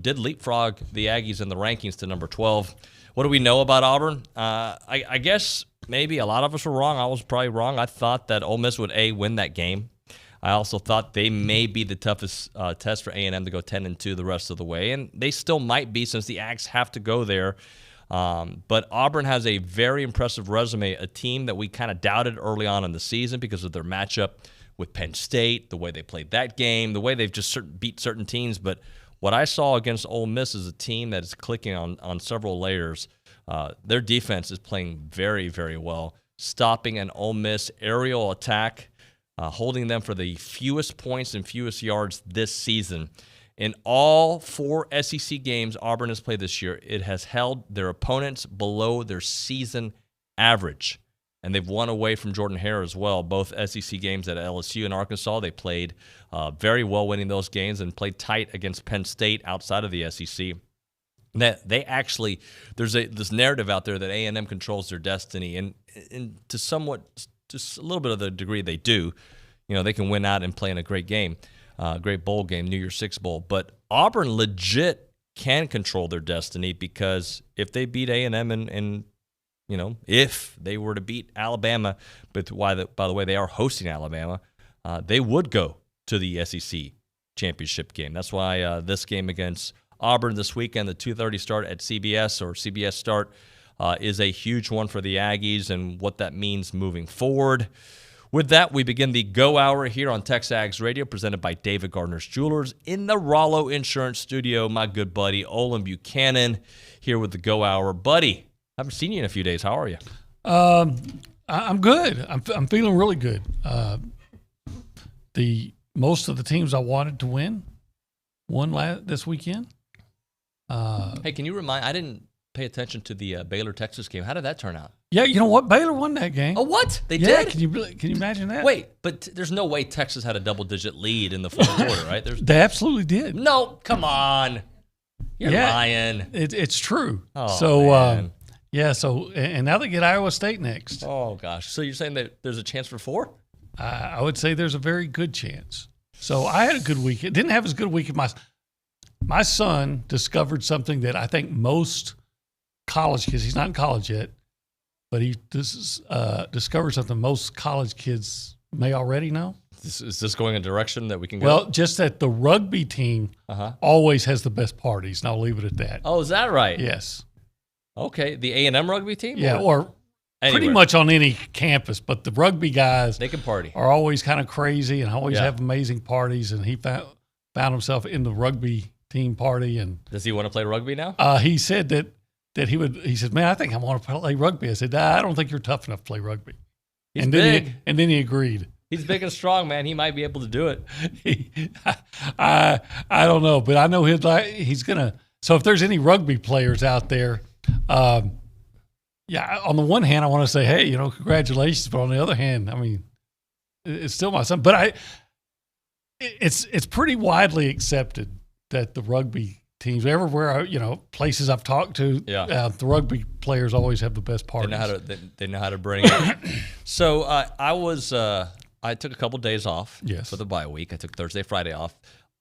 did leapfrog the Aggies in the rankings to number 12. What do we know about Auburn? I guess maybe a lot of us were wrong. I was probably wrong. I thought that Ole Miss would, win that game. I also thought they may be the toughest test for A&M to go 10-2 the rest of the way, and they still might be since the Ags have to go there. But Auburn has a very impressive resume, a team that we kind of doubted early on in the season because of their matchup with Penn State, the way they played that game, the way they've just beat certain teams. But what I saw against Ole Miss is a team that is clicking on several layers. Their defense is playing very, very well, stopping an Ole Miss aerial attack, holding them for the fewest points and fewest yards this season. In all 4 SEC games Auburn has played this year, it has held their opponents below their season average. And they've won away from Jordan-Hare as well. Both SEC games at LSU and Arkansas, they played very well winning those games and played tight against Penn State outside of the SEC. That they actually, there's this narrative out there that A&M controls their destiny, and to somewhat, just a little bit of the degree they do. You know, they can win out and play in a great game, great bowl game, New Year's Six Bowl. But Auburn legit can control their destiny because if they beat A&M and you know, if they were to beat Alabama, but by the way, they are hosting Alabama, they would go to the SEC championship game. That's why this game against Auburn this weekend, the 2:30 start at CBS or CBS start, is a huge one for the Aggies and what that means moving forward. With that, we begin the Go Hour here on TexAgs Radio, presented by David Gardner's Jewelers in the Rollo Insurance Studio. My good buddy, Olin Buchanan, here with the Go Hour. Buddy, I haven't seen you in a few days. How are you? I'm good. I'm feeling really good. Most of the teams I wanted to won this weekend. Hey, can you remind? I didn't pay attention to the Baylor-Texas game. How did that turn out? Yeah, you know what? Baylor won that game. Oh, what? They did? Can you imagine that? Wait, but there's no way Texas had a double-digit lead in the fourth quarter, right? They absolutely did. No, come on. You're lying. It's true. Oh, so, man. And now they get Iowa State next. Oh, gosh. So you're saying that there's a chance for 4? I would say there's a very good chance. So I had a good weekend. Didn't have as good a weekend. My son discovered something that I think most college kids, he's not in college yet, but he discovered something most college kids may already know. Is this going a direction that we can go? Well, just that the rugby team always has the best parties, and I'll leave it at that. Oh, is that right? Yes. Okay, the A&M rugby team? Yeah, or pretty much on any campus, but the rugby guys, they can party, are always kind of crazy and always have amazing parties, and he found himself in the rugby team party. And does he want to play rugby now? He said that he said, man, I think I want to play rugby. I said, I don't think you're tough enough to play rugby. He's big. And then he agreed. He's big and strong, man. He might be able to do it. I don't know, but I know he's going to. So if there's any rugby players out there, on the one hand, I want to say, hey, congratulations. But on the other hand, I mean, it's still my son. But it's pretty widely accepted that the rugby teams, everywhere, places I've talked to, the rugby players always have the best parties. They know how to bring it. So I took a couple days off for the bye week. I took Thursday, Friday off,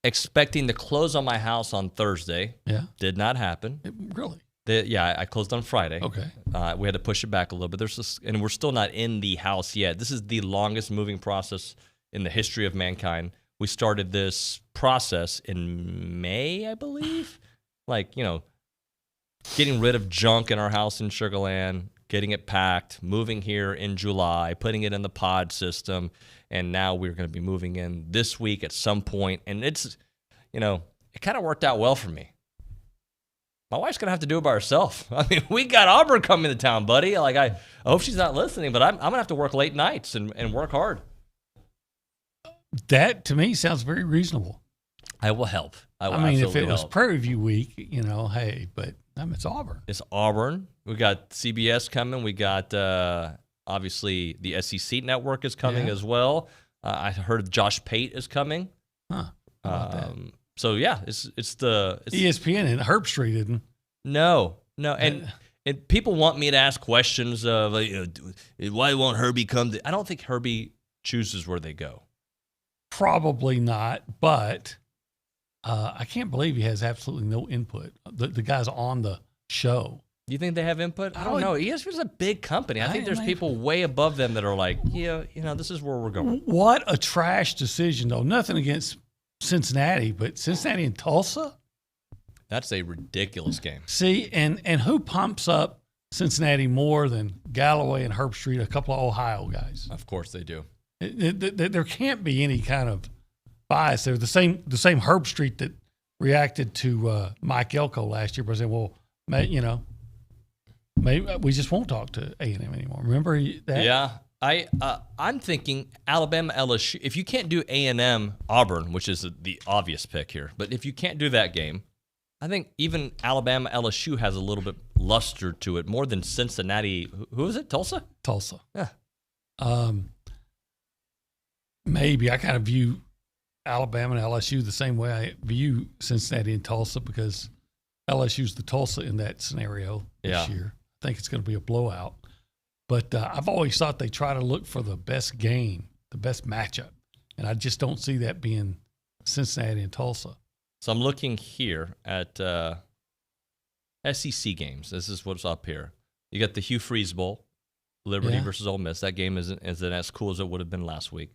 expecting to close on my house on Thursday. Yeah. Did not happen. Really? I closed on Friday. Okay. We had to push it back a little bit. And we're still not in the house yet. This is the longest moving process in the history of mankind. We started this process in May, I believe. Getting rid of junk in our house in Sugar Land, getting it packed, moving here in July, putting it in the pod system, and now we're going to be moving in this week at some point. And it's, it kind of worked out well for me. My wife's going to have to do it by herself. I mean, we got Auburn coming to town, buddy. I hope she's not listening, but I'm going to have to work late nights and work hard. That, to me, sounds very reasonable. I will help. I mean, if it was Prairie View week, hey, but it's Auburn. It's Auburn. We got CBS coming. We got, obviously, the SEC network is coming as well. I heard Josh Pate is coming. Huh. How about that? So, it's ESPN and Herb Street, isn't? No. And people want me to ask questions of, why won't Herbie come? I don't think Herbie chooses where they go. Probably not, but I can't believe he has absolutely no input. The guys on the show. Do you think they have input? I don't know. ESPN's a big company. I think there's people way above them that are like, yeah, this is where we're going. What a trash decision, though. Nothing against Cincinnati, but Cincinnati and Tulsa? That's a ridiculous game. See, and who pumps up Cincinnati more than Galloway and Herb Street, a couple of Ohio guys? Of course they do. There can't be any kind of bias there. The same Herb Street that reacted to Mike Elko last year by saying, well, maybe we just won't talk to A&M anymore. Remember that? Yeah. I'm thinking Alabama, LSU. If you can't do A&M, Auburn, which is the obvious pick here, but if you can't do that game, I think even Alabama, LSU has a little bit luster to it, more than Cincinnati. Who is it? Tulsa? Tulsa. Yeah. Maybe I kind of view Alabama and LSU the same way I view Cincinnati and Tulsa, because LSU's the Tulsa in that scenario this year. I think it's going to be a blowout. But I've always thought they try to look for the best game, the best matchup. And I just don't see that being Cincinnati and Tulsa. So I'm looking here at SEC games. This is what's up here. You got the Hugh Freeze Bowl, Liberty versus Ole Miss. That game isn't as cool as it would have been last week.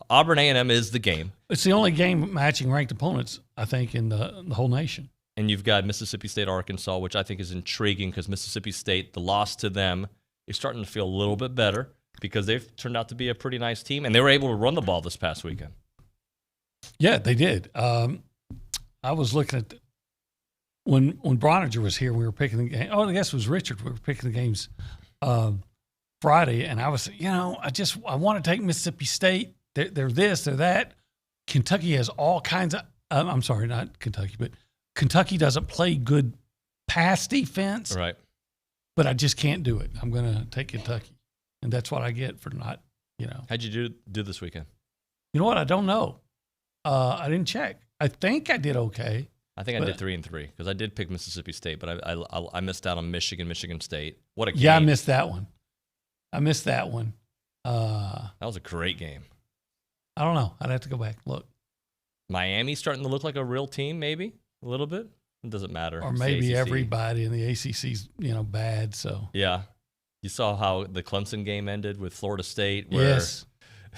Auburn A&M is the game. It's the only game matching ranked opponents, I think, in the whole nation. And you've got Mississippi State, Arkansas, which I think is intriguing because Mississippi State, the loss to them, is starting to feel a little bit better because they've turned out to be a pretty nice team, and they were able to run the ball this past weekend. Yeah, they did. I was looking at when Broniger was here, we were picking the game. Oh, I guess it was Richard. We were picking the games Friday, and I was, I want to take Mississippi State. They're this, they're that. Kentucky has all kinds of I'm sorry, not Kentucky, but Kentucky doesn't play good pass defense. Right. But I just can't do it. I'm going to take Kentucky. And that's what I get for not, How'd you do this weekend? You know what? I don't know. I didn't check. I think I did okay. I think I did 3-3 because I did pick Mississippi State, but I missed out on Michigan State. What a game. Yeah, I missed that one. That was a great game. I don't know. I'd have to go back and look. Miami's starting to look like a real team, maybe a little bit. It doesn't matter. Or maybe everybody in the ACC's, bad. So yeah, you saw how the Clemson game ended with Florida State. Yes,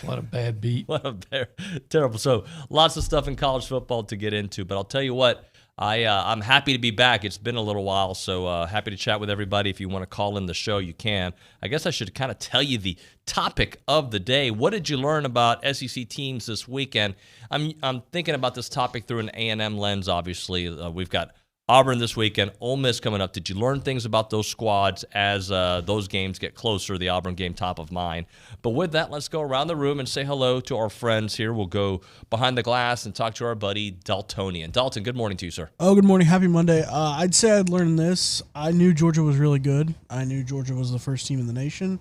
what a bad beat. What a terrible. So lots of stuff in college football to get into. But I'll tell you what, I'm happy to be back. It's been a little while, so happy to chat with everybody. If you want to call in the show, you can. I guess I should kind of tell you the topic of the day. What did you learn about SEC teams this weekend? I'm thinking about this topic through an A&M lens, obviously. We've got Auburn this weekend, Ole Miss coming up. Did you learn things about those squads as those games get closer? The Auburn game top of mind. But with that, let's go around the room and say hello to our friends here. We'll go behind the glass and talk to our buddy Daltonian. Dalton, good morning to you, sir. Oh, good morning. Happy Monday. I'd say I'd learned this. I knew Georgia was really good. I knew Georgia was the first team in the nation.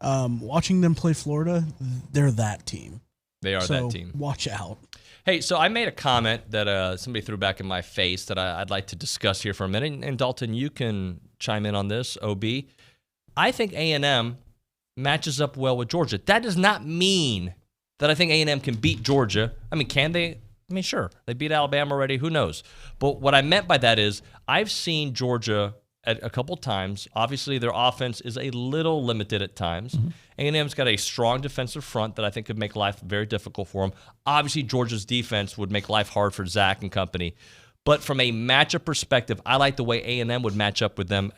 Watching them play Florida, they're that team. They are that team. Watch out. Hey, so I made a comment that somebody threw back in my face that I'd like to discuss here for a minute. And Dalton, you can chime in on this, OB. I think A&M matches up well with Georgia. That does not mean that I think A&M can beat Georgia. I mean, can they? I mean, sure. They beat Alabama already. Who knows? But what I meant by that is I've seen Georgia at a couple times. Obviously, their offense is a little limited at times. Mm-hmm. A&M's got a strong defensive front that I think could make life very difficult for them. Obviously, Georgia's defense would make life hard for Zach and company. But from a matchup perspective, I like the way A&M would match up with them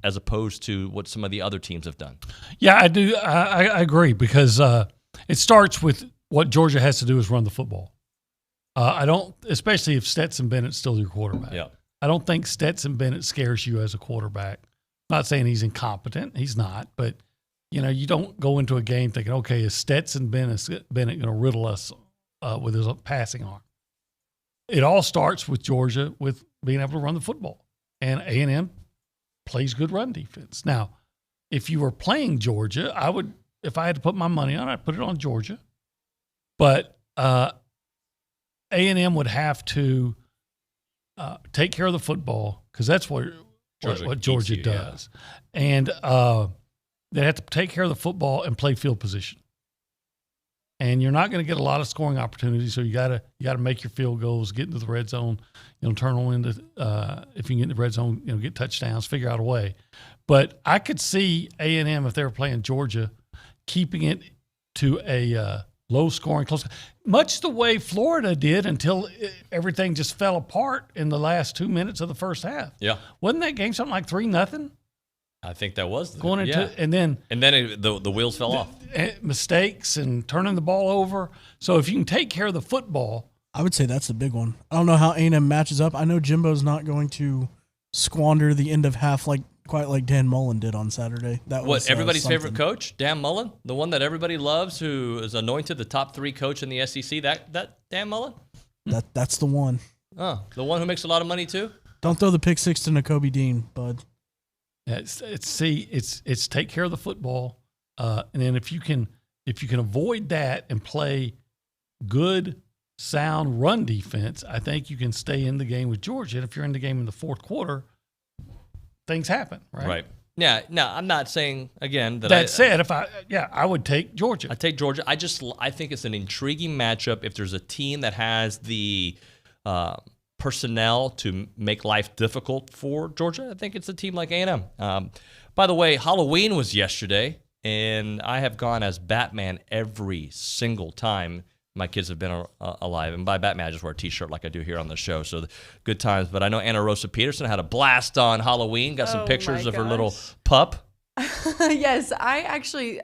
as opposed to what some of the other teams have done. Yeah, I do. I agree because it starts with what Georgia has to do is run the football. I don't, especially if Stetson Bennett's still your quarterback. Yeah. I don't think Stetson Bennett scares you as a quarterback. I'm not saying he's incompetent. He's not. But, you don't go into a game thinking, okay, is Stetson Bennett going to riddle us with his passing arm? It all starts with Georgia with being able to run the football. And A&M plays good run defense. Now, if you were playing Georgia, if I had to put my money on it, I'd put it on Georgia. But A&M would have to take care of the football because that's what Georgia does. Yeah. And they have to take care of the football and play field position. and you're not going to get a lot of scoring opportunities. So you gotta make your field goals, get into the red zone, turn on into if you can get in the red zone, get touchdowns, figure out a way. But I could see A&M, if they were playing Georgia, keeping it to a low scoring, close, much the way Florida did until everything just fell apart in the last 2 minutes of the first half. Yeah, wasn't that game something like 3-0? I think that was going into, and then the wheels fell off. Mistakes and turning the ball over. So if you can take care of the football, I would say that's the big one. I don't know how A&M matches up. I know Jimbo's not going to squander the end of half quite like Dan Mullen did on Saturday. That was everybody's something. favorite coach, Dan Mullen, the one that everybody loves, who is anointed the top 3 coach in the SEC. That Dan Mullen. That's the one. Oh, the one who makes a lot of money too. Don't throw the pick six to Nakobe Dean, bud. It's take care of the football, and then if you can avoid that and play good, sound run defense, I think you can stay in the game with Georgia. And if you're in the game in the fourth quarter, things happen, right? Right. Yeah. No, I'm not saying again that. That said, I would take Georgia. I take Georgia. I think it's an intriguing matchup. If there's a team that has the personnel to make life difficult for Georgia, I think it's a team like A&M. By the way, Halloween was yesterday, and I have gone as Batman every single time my kids have been alive. And by Batman, I just wear a T-shirt like I do here on the show. So good times. But I know Anna Rosa Peterson had a blast on Halloween. Got some pictures of her little pup. Yes, I actually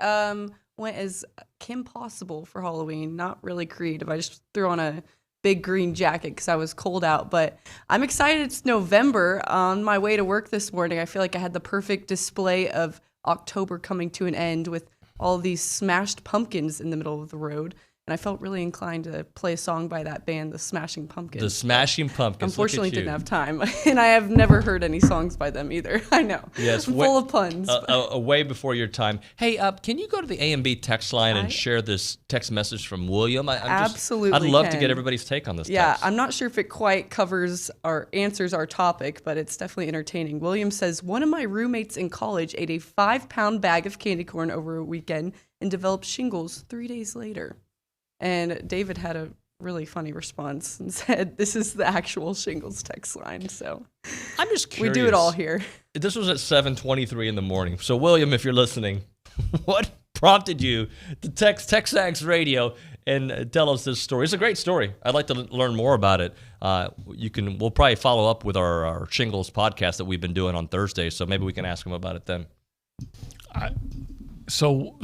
went as Kim Possible for Halloween. Not really creative. I just threw on a big green jacket because I was cold out. But I'm excited it's November. On my way to work this morning, I feel like I had the perfect display of October coming to an end with all these smashed pumpkins in the middle of the road. And I felt really inclined to play a song by that band, the Smashing Pumpkins. The Smashing Pumpkins. Unfortunately, didn't have time. And I have never heard any songs by them either. I know. Yes, I'm full of puns. Way before your time. Hey, can you go to the A&B text line and share this text message from William? Absolutely. I'd love to get everybody's take on this text. I'm not sure if it quite covers or answers our topic, but it's definitely entertaining. William says, one of my roommates in college ate a 5-pound bag of candy corn over a weekend and developed shingles 3 days later. And David had a really funny response and said, this is the actual shingles text line. So I'm just curious. We do it all here. This was at 7:23 in the morning. So, William, if you're listening, what prompted you to text TexAgs Radio and tell us this story? It's a great story. I'd like to learn more about it. We'll probably follow up with our shingles podcast that we've been doing on Thursday. So maybe we can ask him about it then. So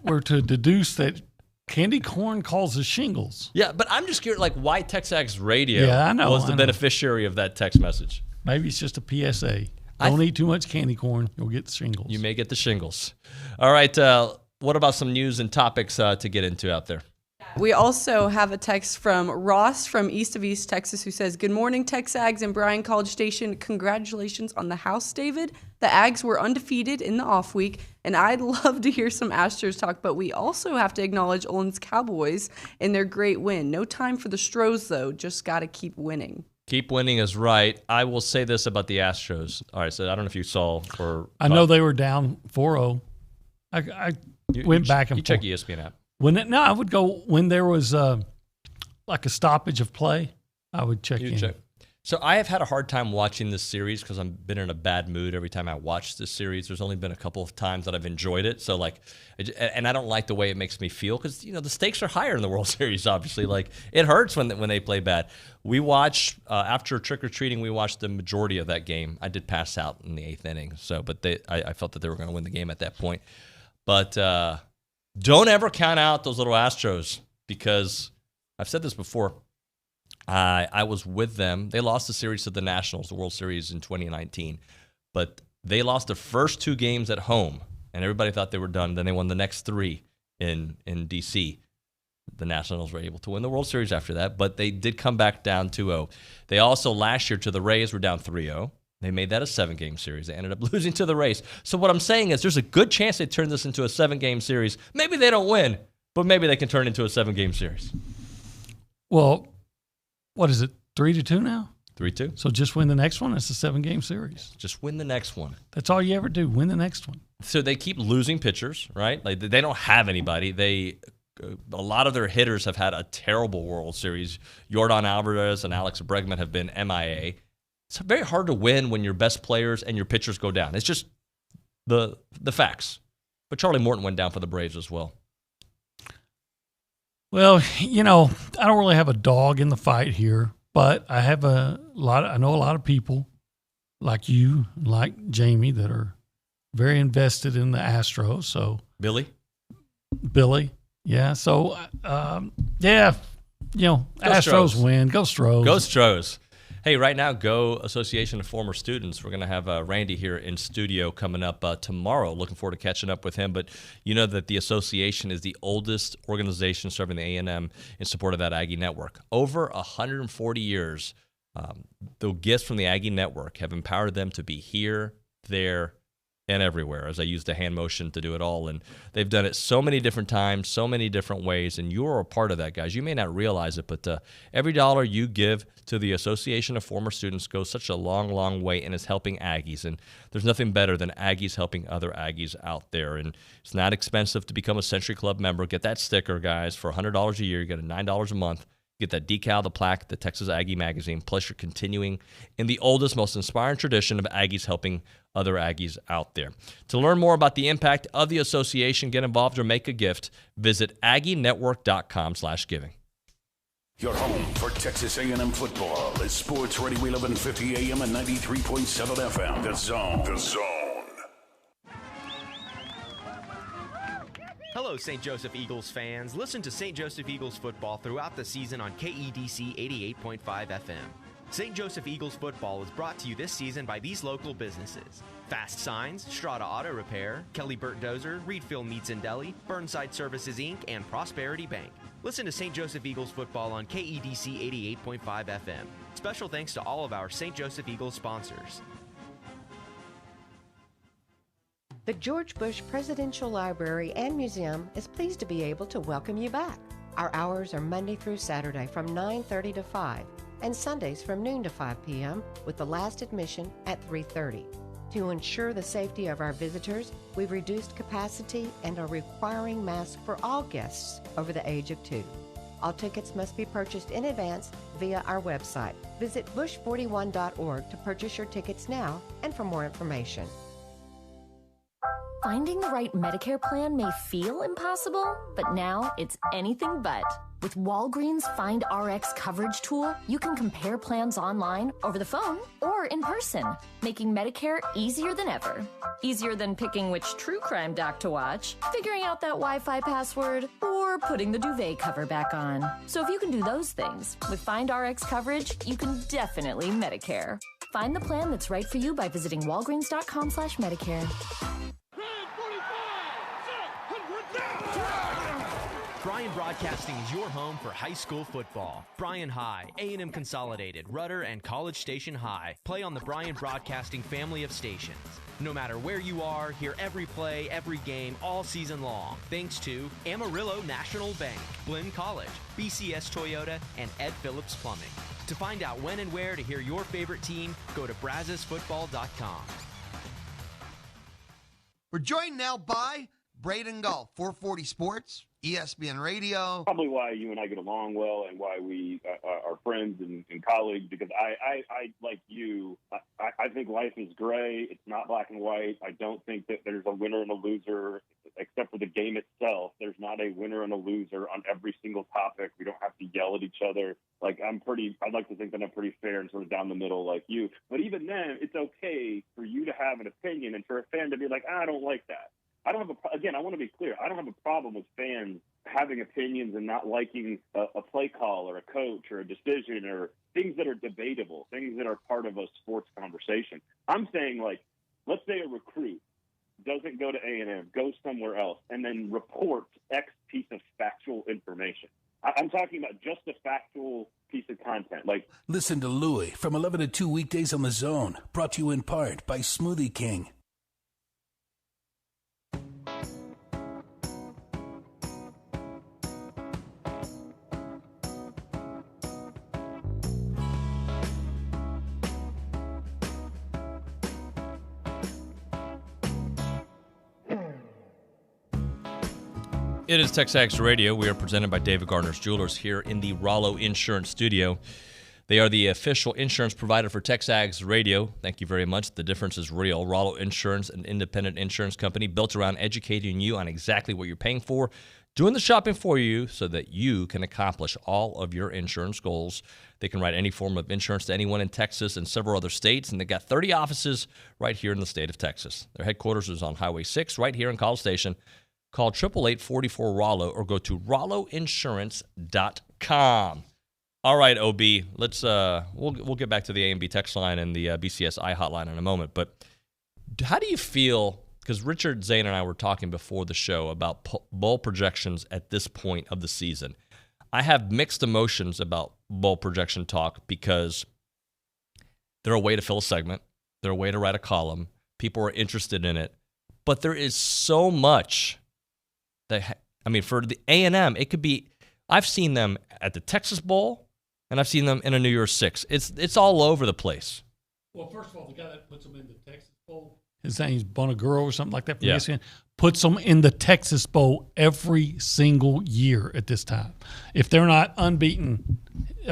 we're to deduce that candy corn causes shingles. Yeah, but I'm just curious, why TexAgs Radio was the beneficiary of that text message. Maybe it's just a PSA. Don't eat too much candy corn. You'll get shingles. You may get the shingles. All right. What about some news and topics to get into out there? We also have a text from Ross from East of East, Texas, who says, good morning, TexAgs and Bryan College Station. Congratulations on the house, David. The Ags were undefeated in the off week, and I'd love to hear some Astros talk, but we also have to acknowledge Olin's Cowboys and their great win. No time for the Stros, though. Just got to keep winning. Keep winning is right. I will say this about the Astros. All right, so I don't know if you saw. I know they were down 4-0. I went back and forth. You check ESPN app. I would go when there was like a stoppage of play. I would check in. So I have had a hard time watching this series because I've been in a bad mood every time I watch this series. There's only been a couple of times that I've enjoyed it. So and I don't like the way it makes me feel because the stakes are higher in the World Series. Obviously, it hurts when they play bad. We watched after trick or treating. We watched the majority of that game. I did pass out in the 8th inning. So, but I felt that they were going to win the game at that point. But don't ever count out those little Astros because I've said this before. I was with them. They lost the series to the Nationals, the World Series in 2019. But they lost the first 2 games at home, and everybody thought they were done. Then they won the next 3 in D.C. The Nationals were able to win the World Series after that, but they did come back down 2-0. They also, last year, to the Rays, were down 3-0. They made that a 7-game series. They ended up losing to the Rays. So what I'm saying is there's a good chance they turn this into a 7-game series. Maybe they don't win, but maybe they can turn it into a 7-game series. Well, what is it, 3-2 now? 3-2. So just win the next one. It's a 7-game series. Just win the next one. That's all you ever do, win the next one. So they keep losing pitchers, right? They don't have anybody. They A lot of their hitters have had a terrible World Series. Yordan Alvarez and Alex Bregman have been MIA. It's very hard to win when your best players and your pitchers go down. It's just the facts. But Charlie Morton went down for the Braves as well. Well, I don't really have a dog in the fight here, but I have I know a lot of people like you, like Jamie, that are very invested in the Astros. So Billy. Yeah. So, Astros Stros. win. Go Stros. Go Stros. Hey, right now, go Association of Former Students. We're going to have Randy here in studio coming up tomorrow. Looking forward to catching up with him. But you know that the association is the oldest organization serving the A&M in support of that Aggie Network. Over 140 years, the gifts from the Aggie Network have empowered them to be here, there, and everywhere, as I use the hand motion to do it all. And they've done it so many different times, so many different ways, and you're a part of that, guys. You may not realize it, but every dollar you give to the Association of Former Students goes such a long, long way, and is helping Aggies. And there's nothing better than Aggies helping other Aggies out there. And it's not expensive to become a Century Club member. Get that sticker, guys, for $100 a year. You get a $9 a month. Get that decal, the plaque, the Texas Aggie magazine, plus you're continuing in the oldest, most inspiring tradition of Aggies helping other Aggies out there. To learn more about the impact of the association, get involved, or make a gift, visit aggienetwork.com/giving. Your home for Texas A&M football is Sports Radio 1150 AM and 93.7 FM. The Zone. The Zone. Hello, St. Joseph Eagles fans. Listen to St. Joseph Eagles football throughout the season on KEDC 88.5 FM. St. Joseph Eagles football is brought to you this season by these local businesses: Fast Signs, Strata Auto Repair, Kelly Burt Dozer, Reedfield Meats and Deli, Burnside Services Inc., and Prosperity Bank. Listen to St. Joseph Eagles football on KEDC 88.5 FM. Special thanks to all of our St. Joseph Eagles sponsors. The George Bush Presidential Library and Museum is pleased to be able to welcome you back. Our hours are Monday through Saturday from 9:30 to 5 and Sundays from noon to 5 p.m. with the last admission at 3:30. To ensure the safety of our visitors, we've reduced capacity and are requiring masks for all guests over the age of 2. All tickets must be purchased in advance via our website. Visit bush41.org to purchase your tickets now and for more information. Finding the right Medicare plan may feel impossible, but now it's anything but. With Walgreens Find RX coverage tool, you can compare plans online, over the phone, or in person, making Medicare easier than ever. Easier than picking which true crime doc to watch, figuring out that Wi-Fi password, or putting the duvet cover back on. So if you can do those things, with Find RX coverage, you can definitely Medicare. Find the plan that's right for you by visiting walgreens.com/Medicare. Bryan Broadcasting is your home for high school football. Bryan High, A&M Consolidated, Rudder, and College Station High play on the Bryan Broadcasting family of stations. No matter where you are, hear every play, every game, all season long. Thanks to Amarillo National Bank, Glenn College, BCS Toyota, and Ed Phillips Plumbing. To find out when and where to hear your favorite team, go to brazosfootball.com. We're joined now by Braden Golf, 440 Sports, ESPN Radio. Probably why you and I get along well and why we are friends and colleagues, because I like you, I think life is gray. It's not black and white. I don't think that there's a winner and a loser, except for the game itself. There's not a winner and a loser on every single topic. We don't have to yell at each other. I'd like to think that I'm pretty fair and sort of down the middle like you. But even then, it's okay for you to have an opinion and for a fan to be like, I don't like that. I want to be clear. I don't have a problem with fans having opinions and not liking a play call or a coach or a decision or things that are debatable, things that are part of a sports conversation. I'm saying, like, let's say a recruit doesn't go to A&M, goes somewhere else, and then reports X piece of factual information. I'm talking about just a factual piece of content. Like, listen to Louie from 11 to 2 weekdays on The Zone, brought to you in part by Smoothie King. It is TexAgs Radio. We are presented by David Gardner's Jewelers here in the Rollo Insurance Studio. They are the official insurance provider for TexAgs Radio. Thank you very much. The difference is real. Rollo Insurance, an independent insurance company built around educating you on exactly what you're paying for, doing the shopping for you so that you can accomplish all of your insurance goals. They can write any form of insurance to anyone in Texas and several other states, and they've got 30 offices right here in the state of Texas. Their headquarters is on Highway 6 right here in College Station. Call 888-44-ROLLO or go to rolloinsurance.com. All right, OB, let's we'll get back to the A&B text line and the BCSI hotline in a moment. But how do you feel? Because Richard Zane and I were talking before the show about bowl projections at this point of the season. I have mixed emotions about bowl projection talk because they're a way to fill a segment. They're a way to write a column. People are interested in it. But there is so much that, for the A&M, it could be, I've seen them at the Texas Bowl, and I've seen them in a New Year's Six. It's all over the place. Well, first of all, the guy that puts them in the Texas Bowl, his name's Bonaguro or something like that from Yeah. ESPN, puts them in the Texas Bowl every single year at this time. If they're not unbeaten,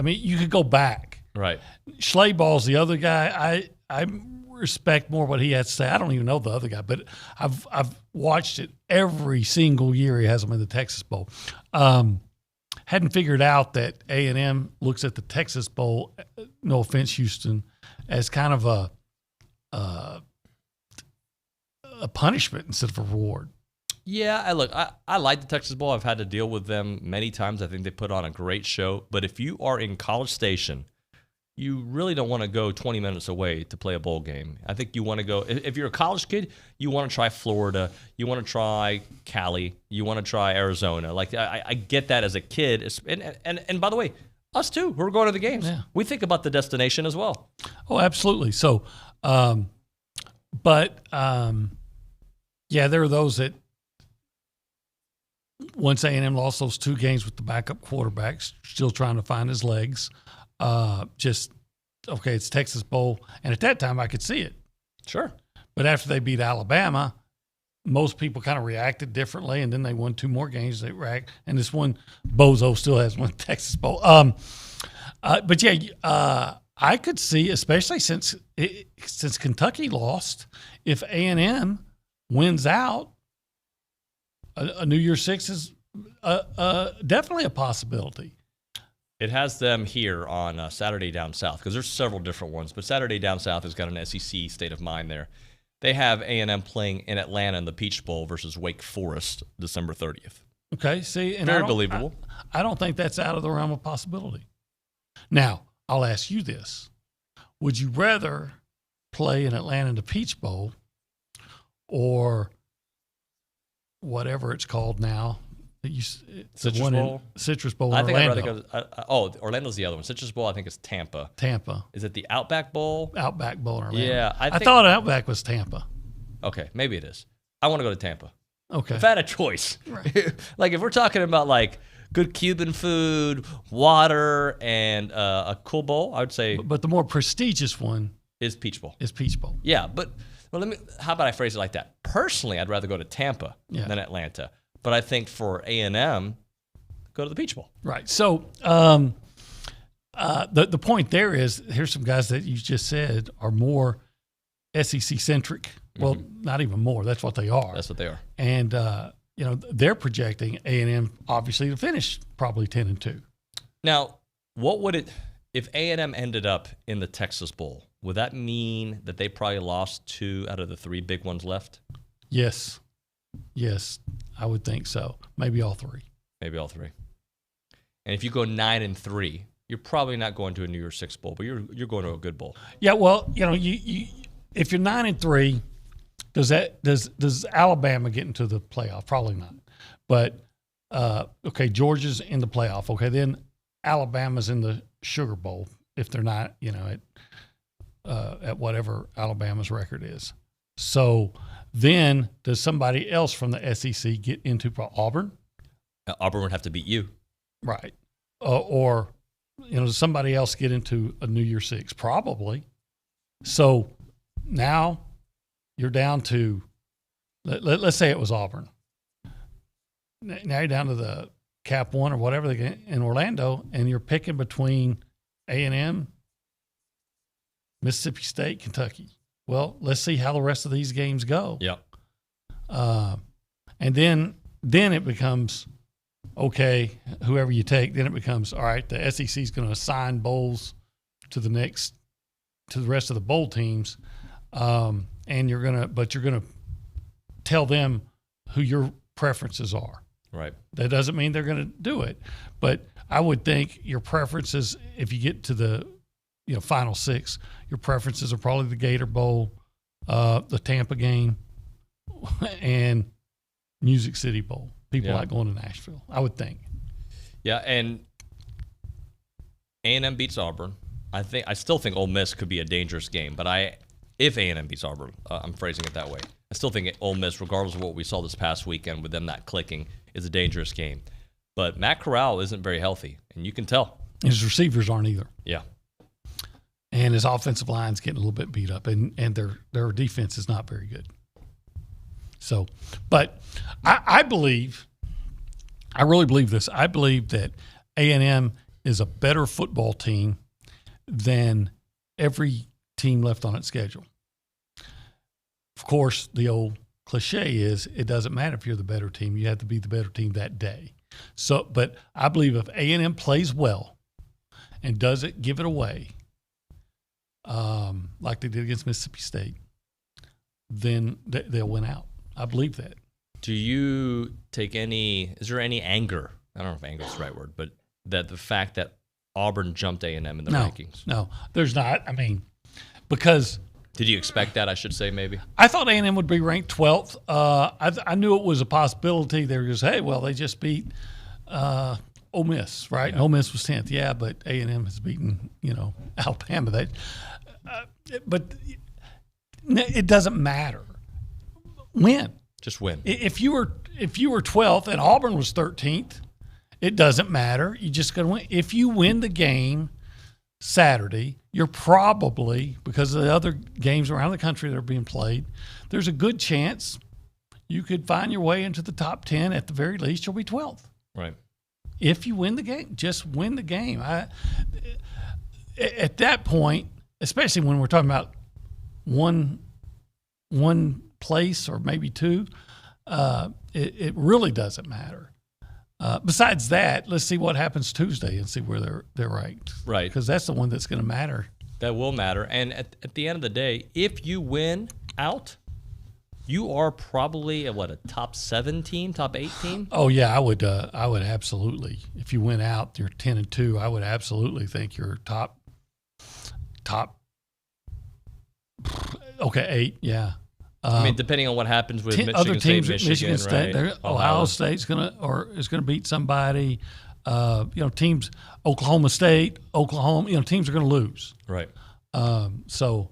you could go back. Right. Schleyball's the other guy. I respect more what he has to say. I don't even know the other guy, but I've watched it every single year. He has them in the Texas Bowl. Hadn't figured out that A&M looks at the Texas Bowl, no offense, Houston, as kind of a punishment instead of a reward. Yeah, I like the Texas Bowl. I've had to deal with them many times. I think they put on a great show. But if you are in College Station, you really don't want to go 20 minutes away to play a bowl game. I think you want to go, if you're a college kid, you want to try Florida, you want to try Cali, you want to try Arizona. Like, I get that as a kid. And by the way, us too, we're going to the games. Yeah. We think about the destination as well. Oh, absolutely. So, yeah, there are those that once A&M lost those 2 games with the backup quarterbacks, still trying to find his legs. It's Texas Bowl. And at that time, I could see it. Sure. But after they beat Alabama, most people kind of reacted differently, and then they won 2 more games. They react, and this one, Bozo still has won Texas Bowl. But yeah, I could see, especially since Kentucky lost, if A&M wins out, a New Year's Six is definitely a possibility. It has them here on Saturday Down South because there's several different ones, but Saturday Down South has got an SEC state of mind there. They have A&M playing in Atlanta in the Peach Bowl versus Wake Forest December 30th. Okay, see, and Very believable. I don't think that's out of the realm of possibility. Now, I'll ask you this. Would you rather play in Atlanta in the Peach Bowl or whatever it's called now? Citrus Bowl? Citrus Bowl I in think Orlando. I'd rather go. Orlando's the other one. Citrus Bowl, I think, is Tampa. Is it the Outback Bowl? Outback Bowl in Orlando. Yeah. I thought Outback was Tampa. Okay, maybe it is. I want to go to Tampa. Okay. If I had a choice. Right. Like, if we're talking about, like, good Cuban food, water, and a cool bowl, I would say. But the more prestigious one is Peach Bowl. Yeah, but how about I phrase it like that? Personally, I'd rather go to Tampa than Atlanta. But I think for A&M, go to the Peach Bowl. Right. So the point there is, here's some guys that you just said are more SEC-centric. Well, not even more. That's what they are. That's what they are. And, they're projecting A&M, obviously, to finish probably 10-2. Now, what would it – if A&M ended up in the Texas Bowl, would that mean that they probably lost 2 out of the 3 big ones left? Yes, I would think so. Maybe all 3. And if you go 9-3, you're probably not going to a New Year's Six bowl, but you're going to a good bowl. Yeah, well, you if you're 9-3, does Alabama get into the playoff? Probably not. But okay, Georgia's in the playoff. Okay, then Alabama's in the Sugar Bowl if they're not, at whatever Alabama's record is. So then does somebody else from the SEC get into Auburn? Auburn would have to beat you. Right. Or does somebody else get into a New Year's Six? Probably. So now you're down to, let's say it was Auburn. now you're down to the Cap 1 or whatever they get in Orlando, and you're picking between A&M, Mississippi State, Kentucky. Well, let's see how the rest of these games go. Yeah. And then it becomes, okay, whoever you take, then it becomes, all right, the SEC is going to assign bowls to the rest of the bowl teams. And you're going to tell them who your preferences are. Right. That doesn't mean they're going to do it, but I would think your preferences, if you get to the Final Six, your preferences are probably the Gator Bowl, the Tampa game, and Music City Bowl. People like going to Nashville, I would think. Yeah, and A&M beats Auburn. I still think Ole Miss could be a dangerous game, but if A&M beats Auburn, I'm phrasing it that way. I still think Ole Miss, regardless of what we saw this past weekend with them not clicking, is a dangerous game. But Matt Corral isn't very healthy, and you can tell. His receivers aren't either. Yeah. And his offensive line's getting a little bit beat up, and their defense is not very good. So, but I really believe this. I believe that A&M is a better football team than every team left on its schedule. Of course, the old cliche is it doesn't matter if you're the better team. You have to be the better team that day. So, but I believe if A&M plays well and doesn't give it away, like they did against Mississippi State, then they'll win out. I believe that. Do you take is there any anger? I don't know if anger is the right word, but that the fact that Auburn jumped A&M in the rankings? No, there's not. I mean, because. Did you expect that, I should say, maybe? I thought A&M would be ranked 12th. I knew it was a possibility. They were just, hey, well, they just beat Ole Miss, right? Yeah. Ole Miss was 10th. Yeah, but A&M has beaten, Alabama. But it doesn't matter. Win. Just win. If you were 12th and Auburn was 13th, it doesn't matter. You just got to win. If you win the game Saturday, you're probably, because of the other games around the country that are being played, there's a good chance you could find your way into the top 10. At the very least, you'll be 12th. Right. If you win the game, just win the game. At that point, especially when we're talking about one place or maybe two, it really doesn't matter. Besides that, let's see what happens Tuesday and see where they're ranked. Right. Because that's the one that's going to matter. That will matter. And at the end of the day, if you win out, you are probably a top 7 team, top 8 team? Oh, yeah, I would absolutely. If you win out, you're 10-2, I would absolutely think you're top 8, yeah. I mean, depending on what happens with Michigan other teams, State, Michigan State, right? Ohio State's is gonna beat somebody. Teams, Oklahoma State, Oklahoma. Teams are gonna lose. Right. So,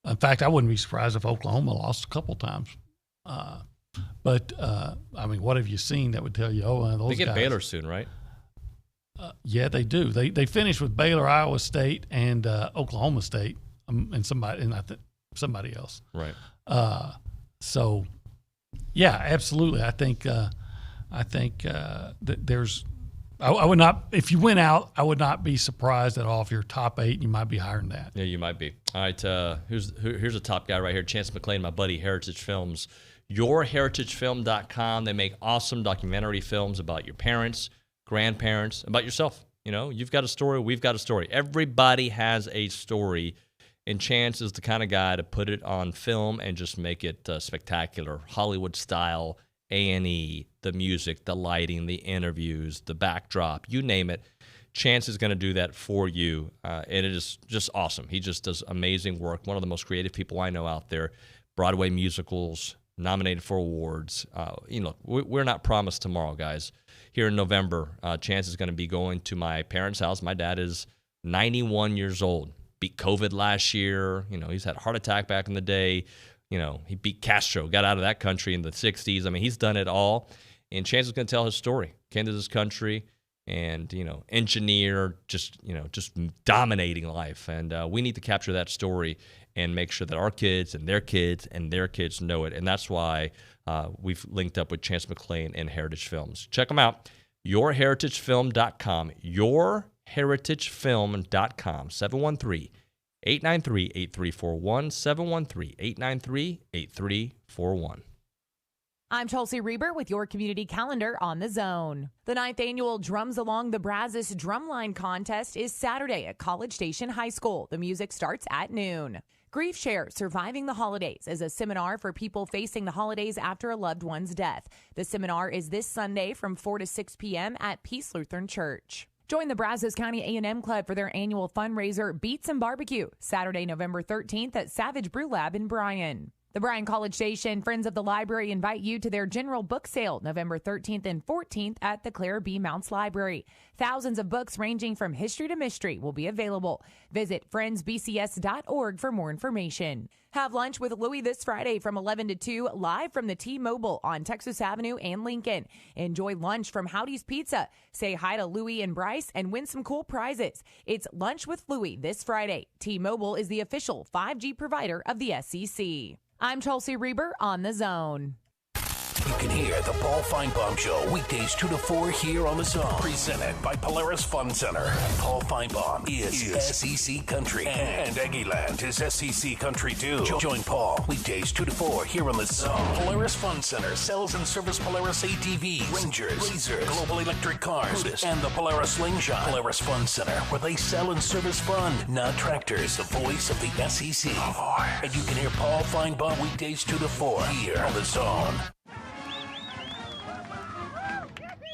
in fact, I wouldn't be surprised if Oklahoma lost a couple times. But I mean, what have you seen that would tell you? Those they get guys. Baylor soon, right? Yeah, they do. They finished with Baylor, Iowa State, and Oklahoma State, and somebody else. Right. So, yeah, absolutely. I think that there's. I would not. If you win out, I would not be surprised at all if you're top 8. You might be higher than that. Yeah, you might be. All right. Here's a top guy right here, Chance McClain, my buddy, Heritage Films. YourHeritageFilm.com. They make awesome documentary films about your parents, grandparents, about yourself. You've got a story. We've got a story. Everybody has a story. And Chance is the kind of guy to put it on film and just make it spectacular, Hollywood style, A&E, the music, the lighting, the interviews, the backdrop, you name it. Chance is going to do that for you, and it is just awesome. He just does amazing work. One of the most creative people I know out there. Broadway musicals, nominated for awards. We're not promised tomorrow, guys. Here in November, Chance is going to be going to my parents' house. My dad is 91 years old. Beat COVID last year. He's had a heart attack back in the day. He beat Castro, got out of that country in the 60s. I mean, he's done it all. And Chance is going to tell his story. Came to this country and, engineer, just dominating life. And we need to capture that story and make sure that our kids and their kids and their kids know it. And that's why we've linked up with Chance McClain and Heritage Films. Check them out, yourheritagefilm.com, yourheritagefilm.com, 713-893-8341, 713-893-8341. I'm Chelsea Reber with your community calendar on The Zone. The 9th annual Drums Along the Brazos Drumline Contest is Saturday at College Station High School. The music starts at noon. Grief Share, Surviving the Holidays is a seminar for people facing the holidays after a loved one's death. The seminar is this Sunday from 4 to 6 p.m. at Peace Lutheran Church. Join the Brazos County A&M Club for their annual fundraiser, Beats and Barbecue, Saturday, November 13th at Savage Brew Lab in Bryan. The Bryan College Station Friends of the Library invite you to their general book sale November 13th and 14th at the Clara B. Mounts Library. Thousands of books ranging from history to mystery will be available. Visit friendsbcs.org for more information. Have lunch with Louie this Friday from 11 to 2, live from the T-Mobile on Texas Avenue and Lincoln. Enjoy lunch from Howdy's Pizza. Say hi to Louie and Bryce and win some cool prizes. It's Lunch with Louie this Friday. T-Mobile is the official 5G provider of the SEC. I'm Chelsea Reber on The Zone. You can hear the Paul Feinbaum Show weekdays 2 to 4 here on The Zone. Presented by Polaris Fun Center. Paul Feinbaum is SEC Country. And Aggieland is SEC Country too. Join Paul weekdays 2 to 4 here on The Zone. Polaris Fun Center sells and service Polaris ATVs, Rangers, Razors, Global Electric Cars, Brutus, and the Polaris Slingshot. Polaris Fun Center, where they sell and service fun, not tractors. The voice of the SEC. And you can hear Paul Feinbaum weekdays 2 to 4 here on The Zone.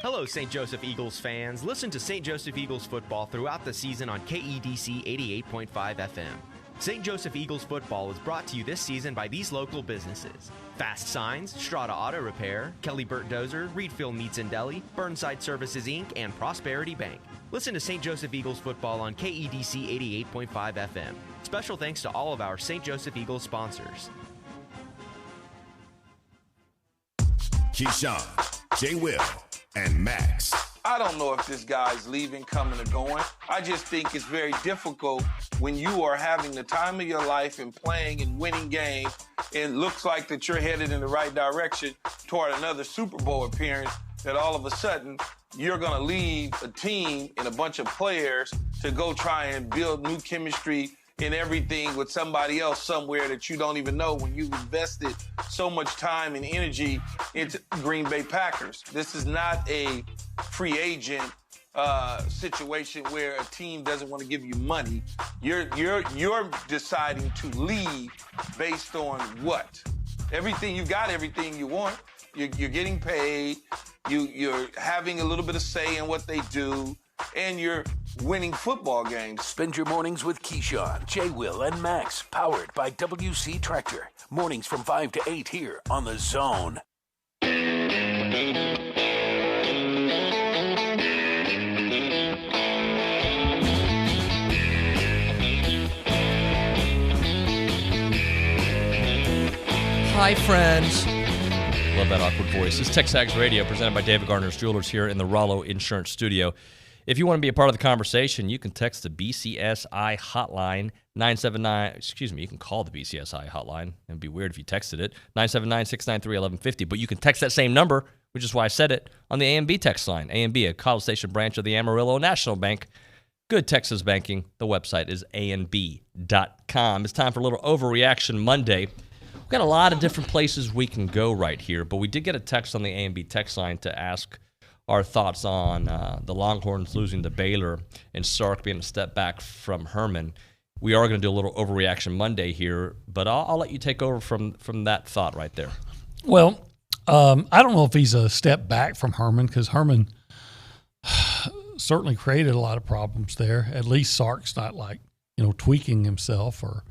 Hello, St. Joseph Eagles fans. Listen to St. Joseph Eagles football throughout the season on KEDC 88.5 FM. St. Joseph Eagles football is brought to you this season by these local businesses: Fast Signs, Strata Auto Repair, Kelly Burt Dozer, Reedfield Meats and Deli, Burnside Services Inc., and Prosperity Bank. Listen to St. Joseph Eagles football on KEDC 88.5 FM. Special thanks to all of our St. Joseph Eagles sponsors. Keyshawn, J. Will, and Max. I don't know if this guy's leaving, coming, or going. I just think it's very difficult when you are having the time of your life and playing and winning games, and it looks like that you're headed in the right direction toward another Super Bowl appearance, that all of a sudden you're going to leave a team and a bunch of players to go try and build new chemistry and everything with somebody else somewhere that you don't even know, when you've invested so much time and energy into Green Bay Packers. This is not a free agent situation where a team doesn't want to give you money. You're deciding to leave based on what? Everything you got, everything you want. You're getting paid. You're having a little bit of say in what they do, and you're winning football games. Spend your mornings with Keyshawn, J. Will, and Max, powered by WC Tractor. Mornings from 5 to 8 here on The Zone. Hi, friends. Love that awkward voice. This is TexAgs Radio, presented by David Gardner's Jewelers here in the Rollo Insurance Studio. If you want to be a part of the conversation, you can text the BCSI hotline, 979, you can call the BCSI hotline. It'd be weird if you texted it, 979-693-1150. But you can text that same number, which is why I said it, on the AMB text line. AMB, a College Station branch of the Amarillo National Bank. Good Texas banking. The website is AMB.com. It's time for a little Overreaction Monday. We've got a lot of different places we can go right here, but we did get a text on the AMB text line to ask our thoughts on the Longhorns losing to Baylor and Sark being a step back from Herman. We are going to do a little Overreaction Monday here, but I'll let you take over from that thought right there. Well, I don't know if he's a step back from Herman, because Herman certainly created a lot of problems there. At least Sark's not tweaking himself or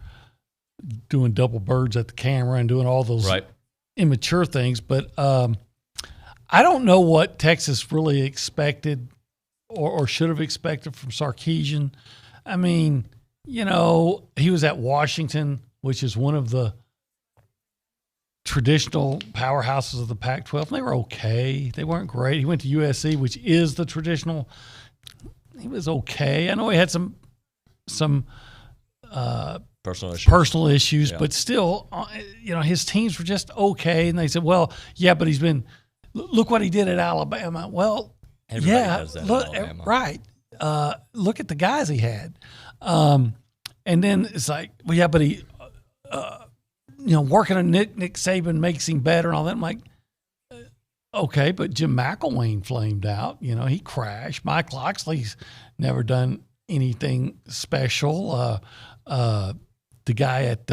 doing double birds at the camera and doing all those immature things. But I don't know what Texas really expected or should have expected from Sarkisian. I mean, he was at Washington, which is one of the traditional powerhouses of the Pac-12. They were okay. They weren't great. He went to USC, which is the traditional. He was okay. I know he had some personal issues. But still, his teams were just okay. And they said, well, yeah, but look what he did at Alabama. Well, Everybody does that look, at Alabama. right. Look at the guys he had. And then it's like, well, yeah, but he, working on Nick Saban makes him better and all that. I'm like, okay, but Jim McElwain flamed out. He crashed. Mike Loxley's never done anything special. The guy at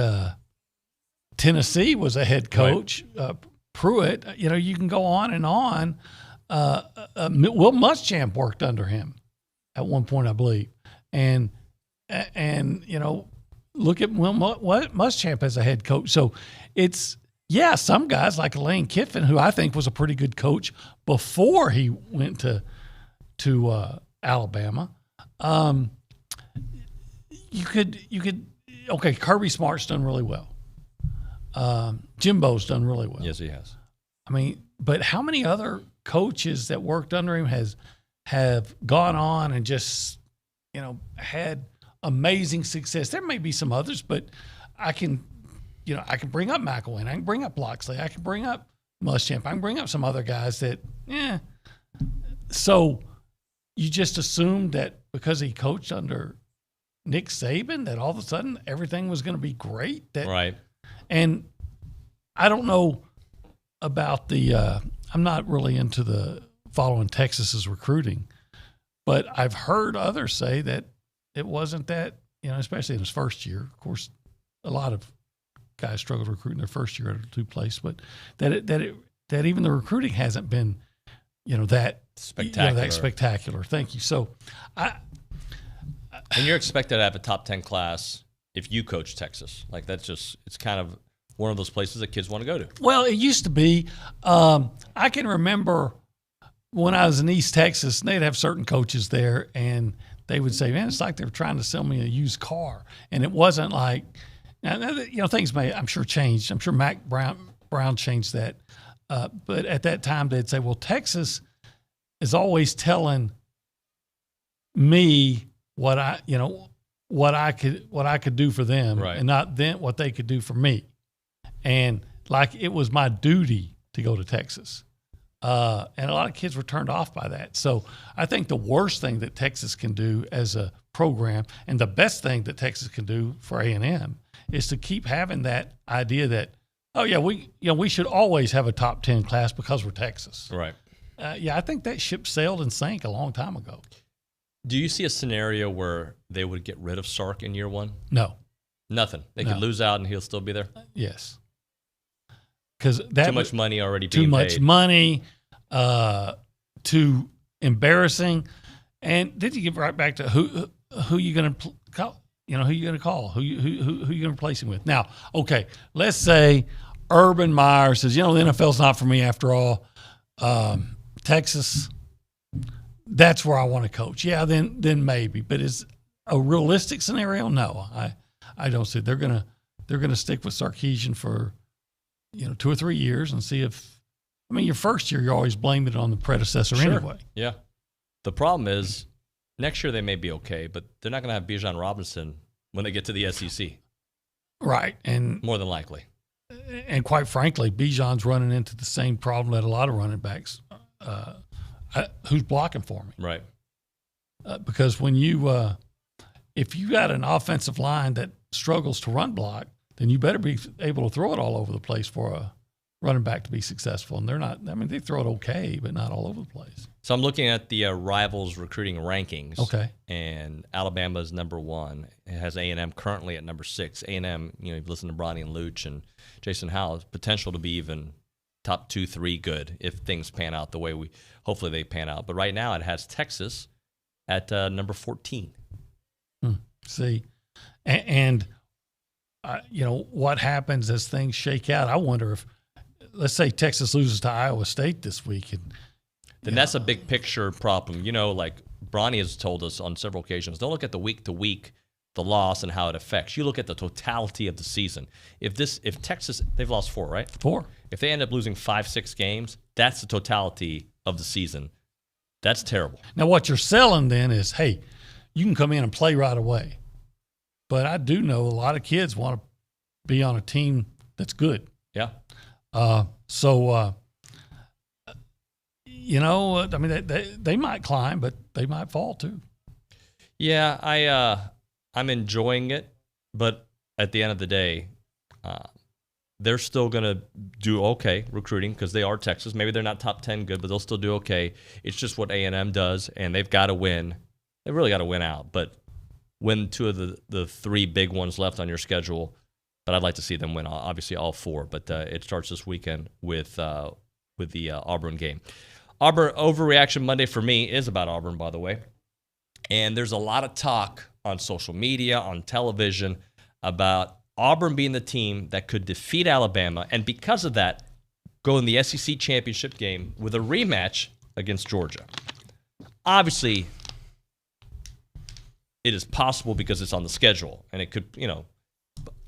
Tennessee was a head coach. Right. Pruitt, you can go on and on. Will Muschamp worked under him at one point, I believe. And look at Will Muschamp as a head coach. So it's, some guys like Lane Kiffin, who I think was a pretty good coach before he went to Alabama. You could Kirby Smart's done really well. Jimbo's done really well. Yes, he has. I mean, but how many other coaches that worked under him have gone on and just, had amazing success? There may be some others, but I can bring up McElwain. I can bring up Loxley. I can bring up Muschamp. I can bring up some other guys that, So you just assumed that because he coached under Nick Saban that all of a sudden everything was going to be great. Right. And I don't know about I'm not really into the following Texas's recruiting, but I've heard others say that it wasn't that, especially in his first year. Of course, a lot of guys struggled recruiting their first year at a two place, but that even the recruiting hasn't been, that spectacular. That spectacular. Thank you. So and you're expected to have a top 10 class if you coach Texas. Like it's kind of one of those places that kids want to go to. Well, it used to be. I can remember when I was in East Texas, they'd have certain coaches there, and they would say, man, it's like they were trying to sell me a used car. And it wasn't like, things may, I'm sure, changed. I'm sure Mac Brown changed that. But at that time, they'd say, well, Texas is always telling me what I could do for them, right, and not then what they could do for me. And like it was my duty to go to Texas. And a lot of kids were turned off by that. So I think the worst thing that Texas can do as a program, and the best thing that Texas can do for A&M, is to keep having that idea that, oh yeah, we should always have a top 10 class because we're Texas. Right. I think that ship sailed and sank a long time ago. Do you see a scenario where they would get rid of Sark in year one? No. Nothing. They could lose out and he'll still be there? Yes. Because too much money already being paid. Too much money, too embarrassing. And then you get right back to who you going to call, who you going to call, who you going to replace him with. Now, okay, let's say Urban Meyer says, the NFL's not for me after all. Texas, that's where I want to coach. Yeah, then maybe. But is a realistic scenario? No, I don't see it. They're gonna stick with Sarkisian for 2 or 3 years and see if. I mean, your first year you're always blaming it on the predecessor anyway. Yeah. The problem is next year they may be okay, but they're not going to have Bijan Robinson when they get to the SEC. Right, and more than likely. And quite frankly, Bijan's running into the same problem that a lot of running backs. Who's blocking for me? Right. Because when if you got an offensive line that struggles to run block, then you better be able to throw it all over the place for a running back to be successful. And they're not. I mean, they throw it okay, but not all over the place. So I'm looking at the Rivals recruiting rankings. Okay. And Alabama's number 1. It has A&M currently at number 6. A&M, you've listened to Bronny and Liucci and Jason Howell's potential to be even top 2, 3 good if things pan out the way hopefully they pan out. But right now it has Texas at number 14. See, and what happens as things shake out? I wonder if, let's say Texas loses to Iowa State this week, and then that's a big picture problem. Like Bronny has told us on several occasions, don't look at the week to week, the loss and how it affects. You look at the totality of the season. If Texas, they've lost 4, right? 4. If they end up losing 5, 6 games, that's the totality of the season. That's terrible. Now what you're selling then is, hey, you can come in and play right away. but I do know a lot of kids want to be on a team that's good. Yeah. You know, I mean, they might climb, but they might fall too. Yeah, I'm enjoying it, but at the end of the day, they're still going to do okay recruiting because they are Texas. Maybe they're not top 10 good, but they'll still do okay. It's just what A&M does, and they've got to win. They really got to win out, but win two of the three big ones left on your schedule. But I'd like to see them win, obviously, all four. But it starts this weekend with the Auburn game. Auburn Overreaction Monday for me is about Auburn, by the way. And there's a lot of talk on social media, on television, about Auburn being the team that could defeat Alabama, and because of that, go in the SEC championship game with a rematch against Georgia. Obviously, it is possible because it's on the schedule, and it could,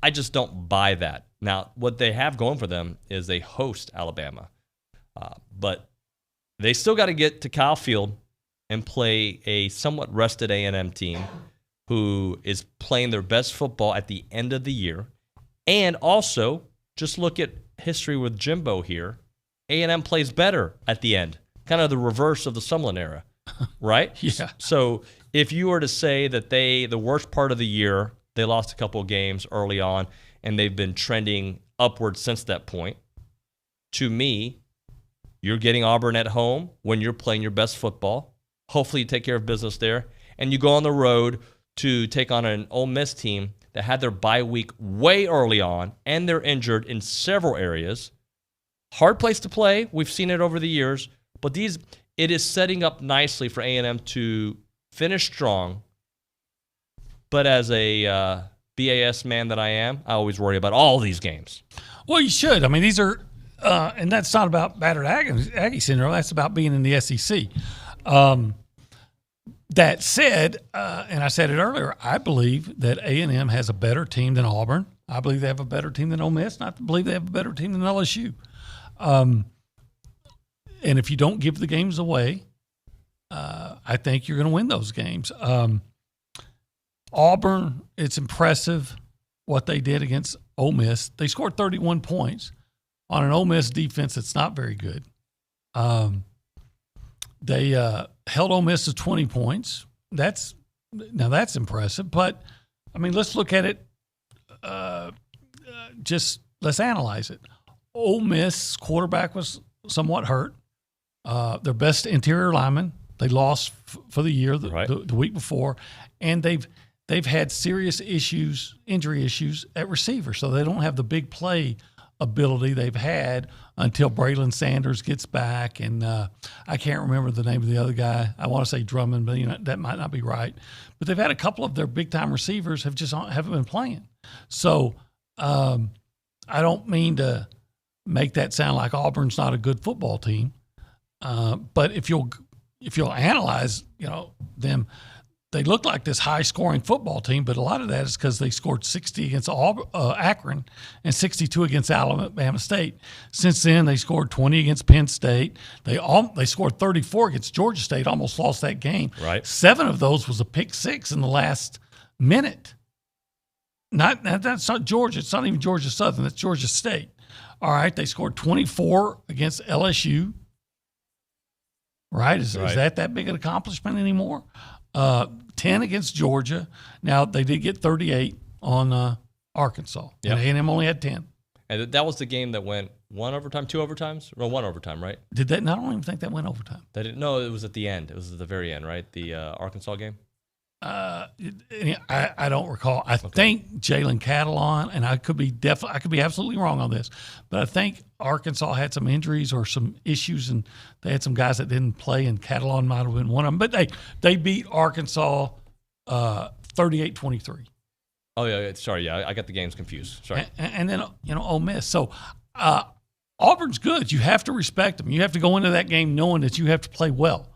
I just don't buy that. Now, what they have going for them is they host Alabama, but they still got to get to Kyle Field and play a somewhat rested A&M team who is playing their best football at the end of the year. And also, just look at history with Jimbo here. A&M plays better at the end, kind of the reverse of the Sumlin era, right? Yeah. So if you were to say that the worst part of the year, they lost a couple of games early on, and they've been trending upward since that point, to me, you're getting Auburn at home when you're playing your best football. Hopefully you take care of business there, and you go on the road to take on an Ole Miss team that had their bye week way early on, and they're injured in several areas. Hard place to play. We've seen it over the years, but it is setting up nicely for A&M to finish strong. But as a BAS man that I am, I always worry about all these games. Well, you should. I mean, these are, and that's not about battered Aggie syndrome. That's about being in the SEC. That said, and I said it earlier, I believe that A&M has a better team than Auburn. I believe they have a better team than Ole Miss, and I believe they have a better team than LSU. And if you don't give the games away, I think you're going to win those games. Auburn, it's impressive what they did against Ole Miss. They scored 31 points on an Ole Miss defense that's not very good. They held Ole Miss to 20 points. That's impressive. But, I mean, let's look at it. Let's analyze it. Ole Miss quarterback was somewhat hurt. Their best interior lineman, they lost for the year the week before, and they've had serious injury issues at receiver, so they don't have the big play ability they've had until Braylon Sanders gets back, and I can't remember the name of the other guy. I want to say Drummond, but that might not be right. But they've had a couple of their big time receivers haven't been playing. So I don't mean to make that sound like Auburn's not a good football team, but if you'll analyze them. They look like this high-scoring football team, but a lot of that is because they scored 60 against Akron and 62 against Alabama State. Since then, they scored 20 against Penn State. They scored 34 against Georgia State, almost lost that game. Right. 7 of those was a pick six in the last minute. That's not Georgia. It's not even Georgia Southern. That's Georgia State. All right, they scored 24 against LSU. Right? Is that big an accomplishment anymore? 10 against Georgia. Now, they did get 38 on Arkansas. Yep. And A&M only had 10. And that was the game that went 1 overtime, 2 overtimes? No, 1 overtime, right? Did that? I don't even think that went overtime. No, it was at the end. It was at the very end, right? The Arkansas game? I don't recall. I think Jalen Catalon, and I could be absolutely wrong on this, but I think Arkansas had some injuries or some issues, and they had some guys that didn't play, and Catalon might have been one of them. But they beat Arkansas 38-23. Oh yeah, sorry, I got the games confused. Sorry. And then Ole Miss. So Auburn's good. You have to respect them. You have to go into that game knowing that you have to play well.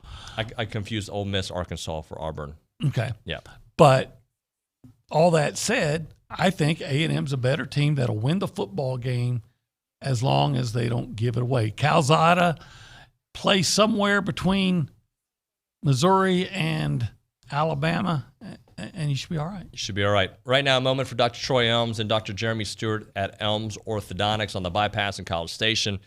I confused Ole Miss, Arkansas for Auburn. Okay. Yeah. But all that said, I think A&M's a better team that'll win the football game as long as they don't give it away. Calzada plays somewhere between Missouri and Alabama, and you should be all right. You should be all right. Right now, a moment for Dr. Troy Elms and Dr. Jeremy Stewart at Elms Orthodontics on the bypass in College Station.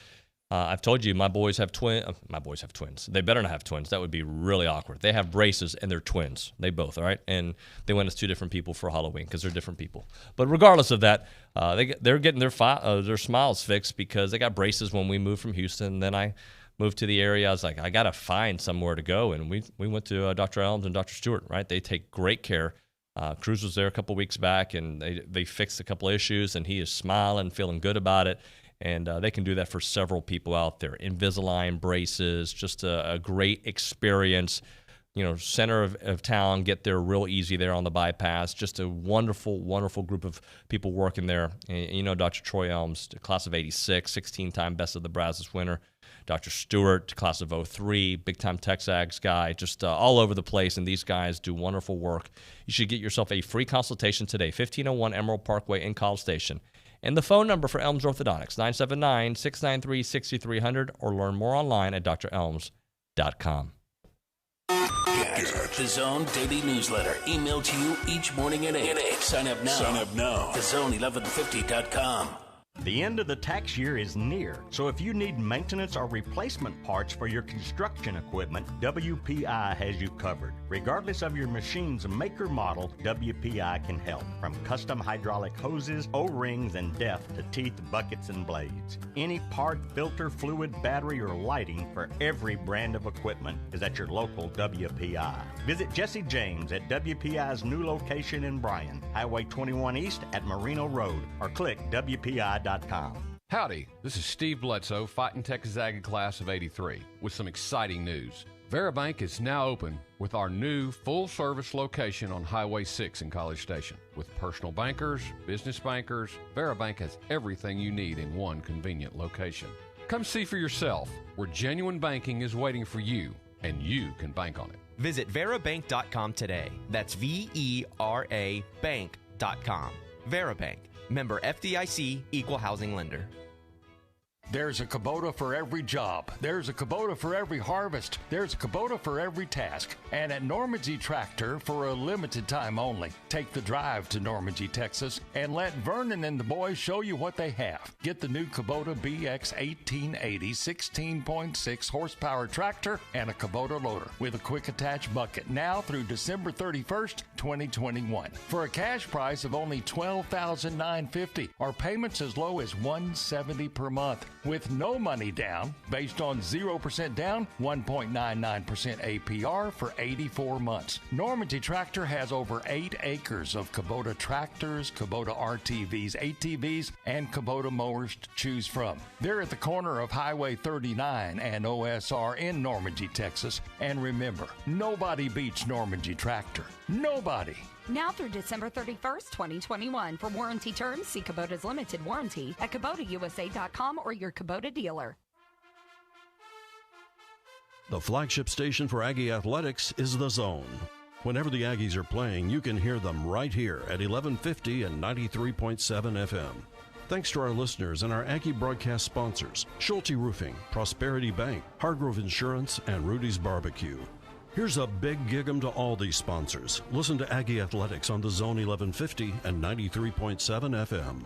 I've told you, my boys have twins. They better not have twins. That would be really awkward. They have braces, and they're twins. They both, all right? And they went as two different people for Halloween because they're different people. But regardless of that, they're getting their smiles fixed because they got braces when we moved from Houston. Then I moved to the area. I was like, I got to find somewhere to go. And we went to Dr. Elms and Dr. Stewart, right? They take great care. Cruz was there a couple weeks back, and they fixed a couple issues, and he is smiling, feeling good about it. And they can do that for several people out there. Invisalign braces, just a great experience. Center of town, get there real easy there on the bypass. Just a wonderful, wonderful group of people working there. And Dr. Troy Elms, class of 86, 16-time Best of the Brazos winner. Dr. Stewart, class of 03, big-time TexAgs guy, just all over the place. And these guys do wonderful work. You should get yourself a free consultation today, 1501 Emerald Parkway in College Station. And the phone number for Elms Orthodontics, 979-693-6300, or learn more online at drelms.com. Get the Zone Daily Newsletter, emailed to you each morning at 8. Sign up now. TheZone1150.com. The end of the tax year is near, so if you need maintenance or replacement parts for your construction equipment, WPI has you covered. Regardless of your machine's make or model, WPI can help. From custom hydraulic hoses, O-rings, and depth to teeth, buckets, and blades. Any part, filter, fluid, battery, or lighting for every brand of equipment is at your local WPI. Visit Jesse James at WPI's new location in Bryan, Highway 21 East at Marino Road, or click WPI.com. Howdy, this is Steve Bledsoe, fighting TexAgs class of 83, with some exciting news. Veribank is now open with our new full-service location on Highway 6 in College Station. With personal bankers, business bankers, Veribank has everything you need in one convenient location. Come see for yourself where genuine banking is waiting for you, and you can bank on it. Visit Verabank.com today. That's VERA Bank.com. Verabank. Member FDIC, Equal Housing Lender. There's a Kubota for every job. There's a Kubota for every harvest. There's a Kubota for every task. And at Normandy Tractor, for a limited time only, take the drive to Normandy, Texas, and let Vernon and the boys show you what they have. Get the new Kubota BX 1880 16.6 horsepower tractor and a Kubota loader with a quick attach bucket now through December 31st, 2021. For a cash price of only $12,950 or payments as low as $170 per month. With no money down, based on 0% down, 1.99% APR for 84 months. Normandy Tractor has over 8 acres of Kubota tractors, Kubota RTVs, ATVs, and Kubota mowers to choose from. They're at the corner of Highway 39 and OSR in Normandy, Texas. And remember, nobody beats Normandy Tractor. Nobody. Now through December 31st, 2021. For warranty terms, see Kubota's limited warranty at KubotaUSA.com or your Kubota dealer. The flagship station for Aggie Athletics is The Zone. Whenever the Aggies are playing, you can hear them right here at 1150 and 93.7 FM. Thanks to our listeners and our Aggie broadcast sponsors, Schulte Roofing, Prosperity Bank, Hargrove Insurance, and Rudy's Barbecue. Here's a big gig-em to all these sponsors. Listen to Aggie Athletics on the Zone 1150 and 93.7 FM.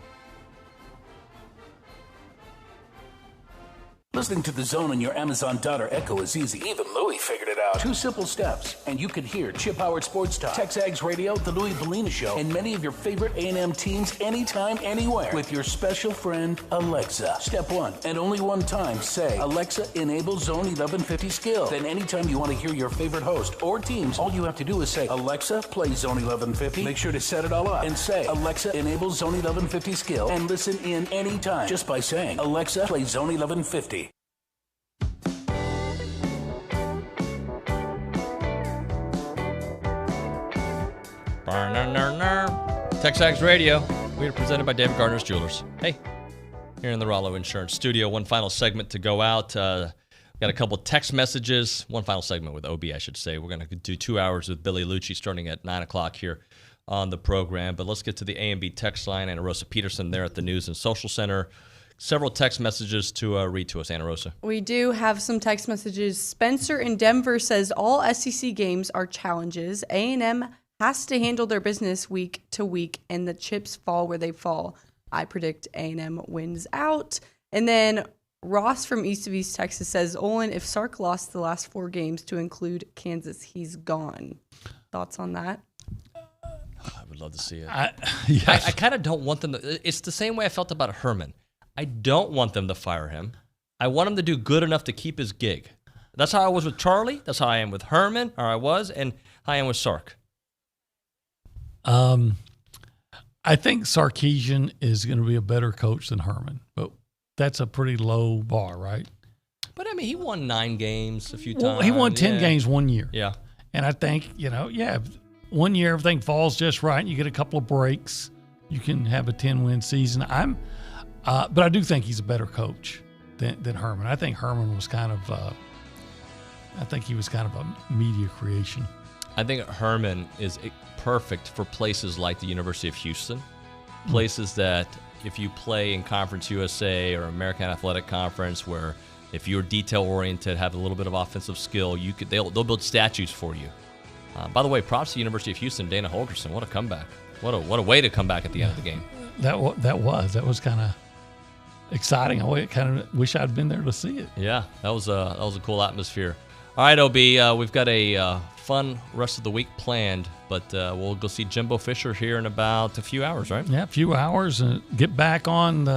Listening to The Zone on your Amazon Dot or Echo is easy. Even Louie figured it out. 2 simple steps, and you can hear Chip Howard Sports Talk, TexAgs Radio, The Louie Bellina Show, and many of your favorite A&M teams anytime, anywhere with your special friend, Alexa. Step 1, and only one time, say, Alexa, enable Zone 1150 skill. Then anytime you want to hear your favorite host or teams, all you have to do is say, Alexa, play Zone 1150. Make sure to set it all up and say, Alexa, enable Zone 1150 skill, and listen in anytime just by saying, Alexa, play Zone 1150. TexAgs Radio. We are presented by David Gardner's Jewelers. Hey, here in the Rollo Insurance Studio. One final segment to go out. Got a couple text messages. One final segment with OB, I should say. We're going to do 2 hours with Billy Liucci starting at 9 o'clock here on the program. But let's get to the A&B text line. Ana Rosa Peterson there at the News and Social Center. Several text messages to read to us, Ana Rosa. We do have some text messages. Spencer in Denver says all SEC games are challenges. A&M has to handle their business week to week, and the chips fall where they fall. I predict A&M wins out. And then Ross from East of East Texas says, Olin, if Sark lost the last 4 games to include Kansas, he's gone. Thoughts on that? I would love to see it. Yes. I kind of don't want them to. It's the same way I felt about Herman. I don't want them to fire him. I want him to do good enough to keep his gig. That's how I was with Charlie. That's how I am with Herman, or I was, and how I am with Sark. I think Sarkisian is going to be a better coach than Herman, but that's a pretty low bar, right? But, I mean, he won 9 games a few times. Well, he won 10 games one year. Yeah. And I think, 1 year everything falls just right. You get a couple of breaks. You can have a 10-win season. But I do think he's a better coach than Herman. I think Herman was kind of a media creation. I think Herman is perfect for places like the University of Houston, places that if you play in Conference USA or American Athletic Conference, where if you're detail-oriented, have a little bit of offensive skill, they'll build statues for you. By the way, props to University of Houston, Dana Holgerson. What a comeback! What a way to come back at the end of the game. That was kind of exciting. I kind of wish I'd been there to see it. Yeah, that was a cool atmosphere. All right, OB, we've got a fun rest of the week planned, but we'll go see Jimbo Fisher here in about a few hours, right? Yeah, a few hours, and get back on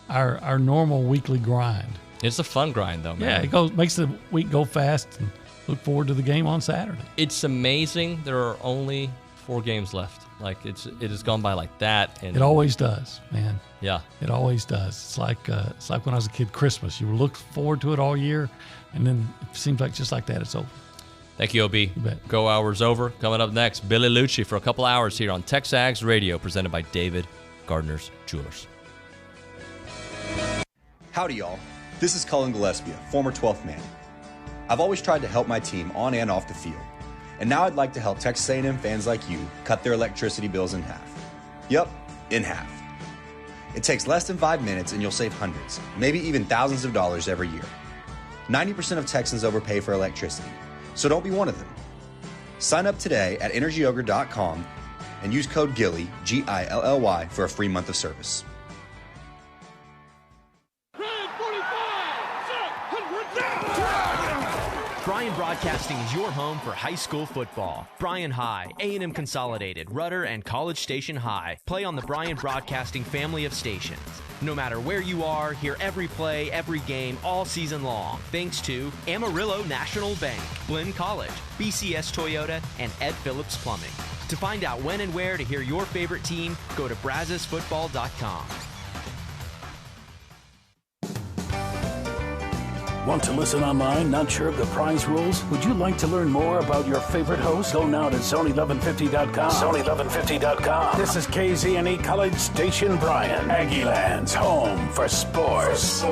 our normal weekly grind. It's a fun grind, though, man. Yeah, makes the week go fast, and look forward to the game on Saturday. It's amazing. There are only 4 games left. Like it has gone by like that, and it always does, man. Yeah, it always does. It's like when I was a kid, Christmas. You look forward to it all year, and then it seems like just like that, it's over. Thank you, OB. You bet. Go hours over. Coming up next, Billy Liucci for a couple hours here on TexAgs Radio, presented by David Gardner's Jewelers. Howdy, y'all. This is Cullen Gillespie, former 12th man. I've always tried to help my team on and off the field, and now I'd like to help Texas A&M fans like you cut their electricity bills in half. Yep, in half. It takes less than 5 minutes and you'll save hundreds, maybe even thousands of dollars every year. 90% of Texans overpay for electricity, so don't be one of them. Sign up today at EnergyOgre.com and use code GILLY, G-I-L-L-Y, for a free month of service. Bryan Broadcasting is your home for high school football. Bryan High, A&M Consolidated, Rudder, and College Station High play on the Bryan Broadcasting family of stations. No matter where you are, hear every play, every game, all season long, thanks to Amarillo National Bank, Glenn College, BCS Toyota, and Ed Phillips Plumbing. To find out when and where to hear your favorite team, go to brazosfootball.com. Want to listen online? Not sure of the prize rules? Would you like to learn more about your favorite host? Go now to Zone1150.com. Zone1150.com. This is KZNE College Station Bryan, Aggieland's home for sports.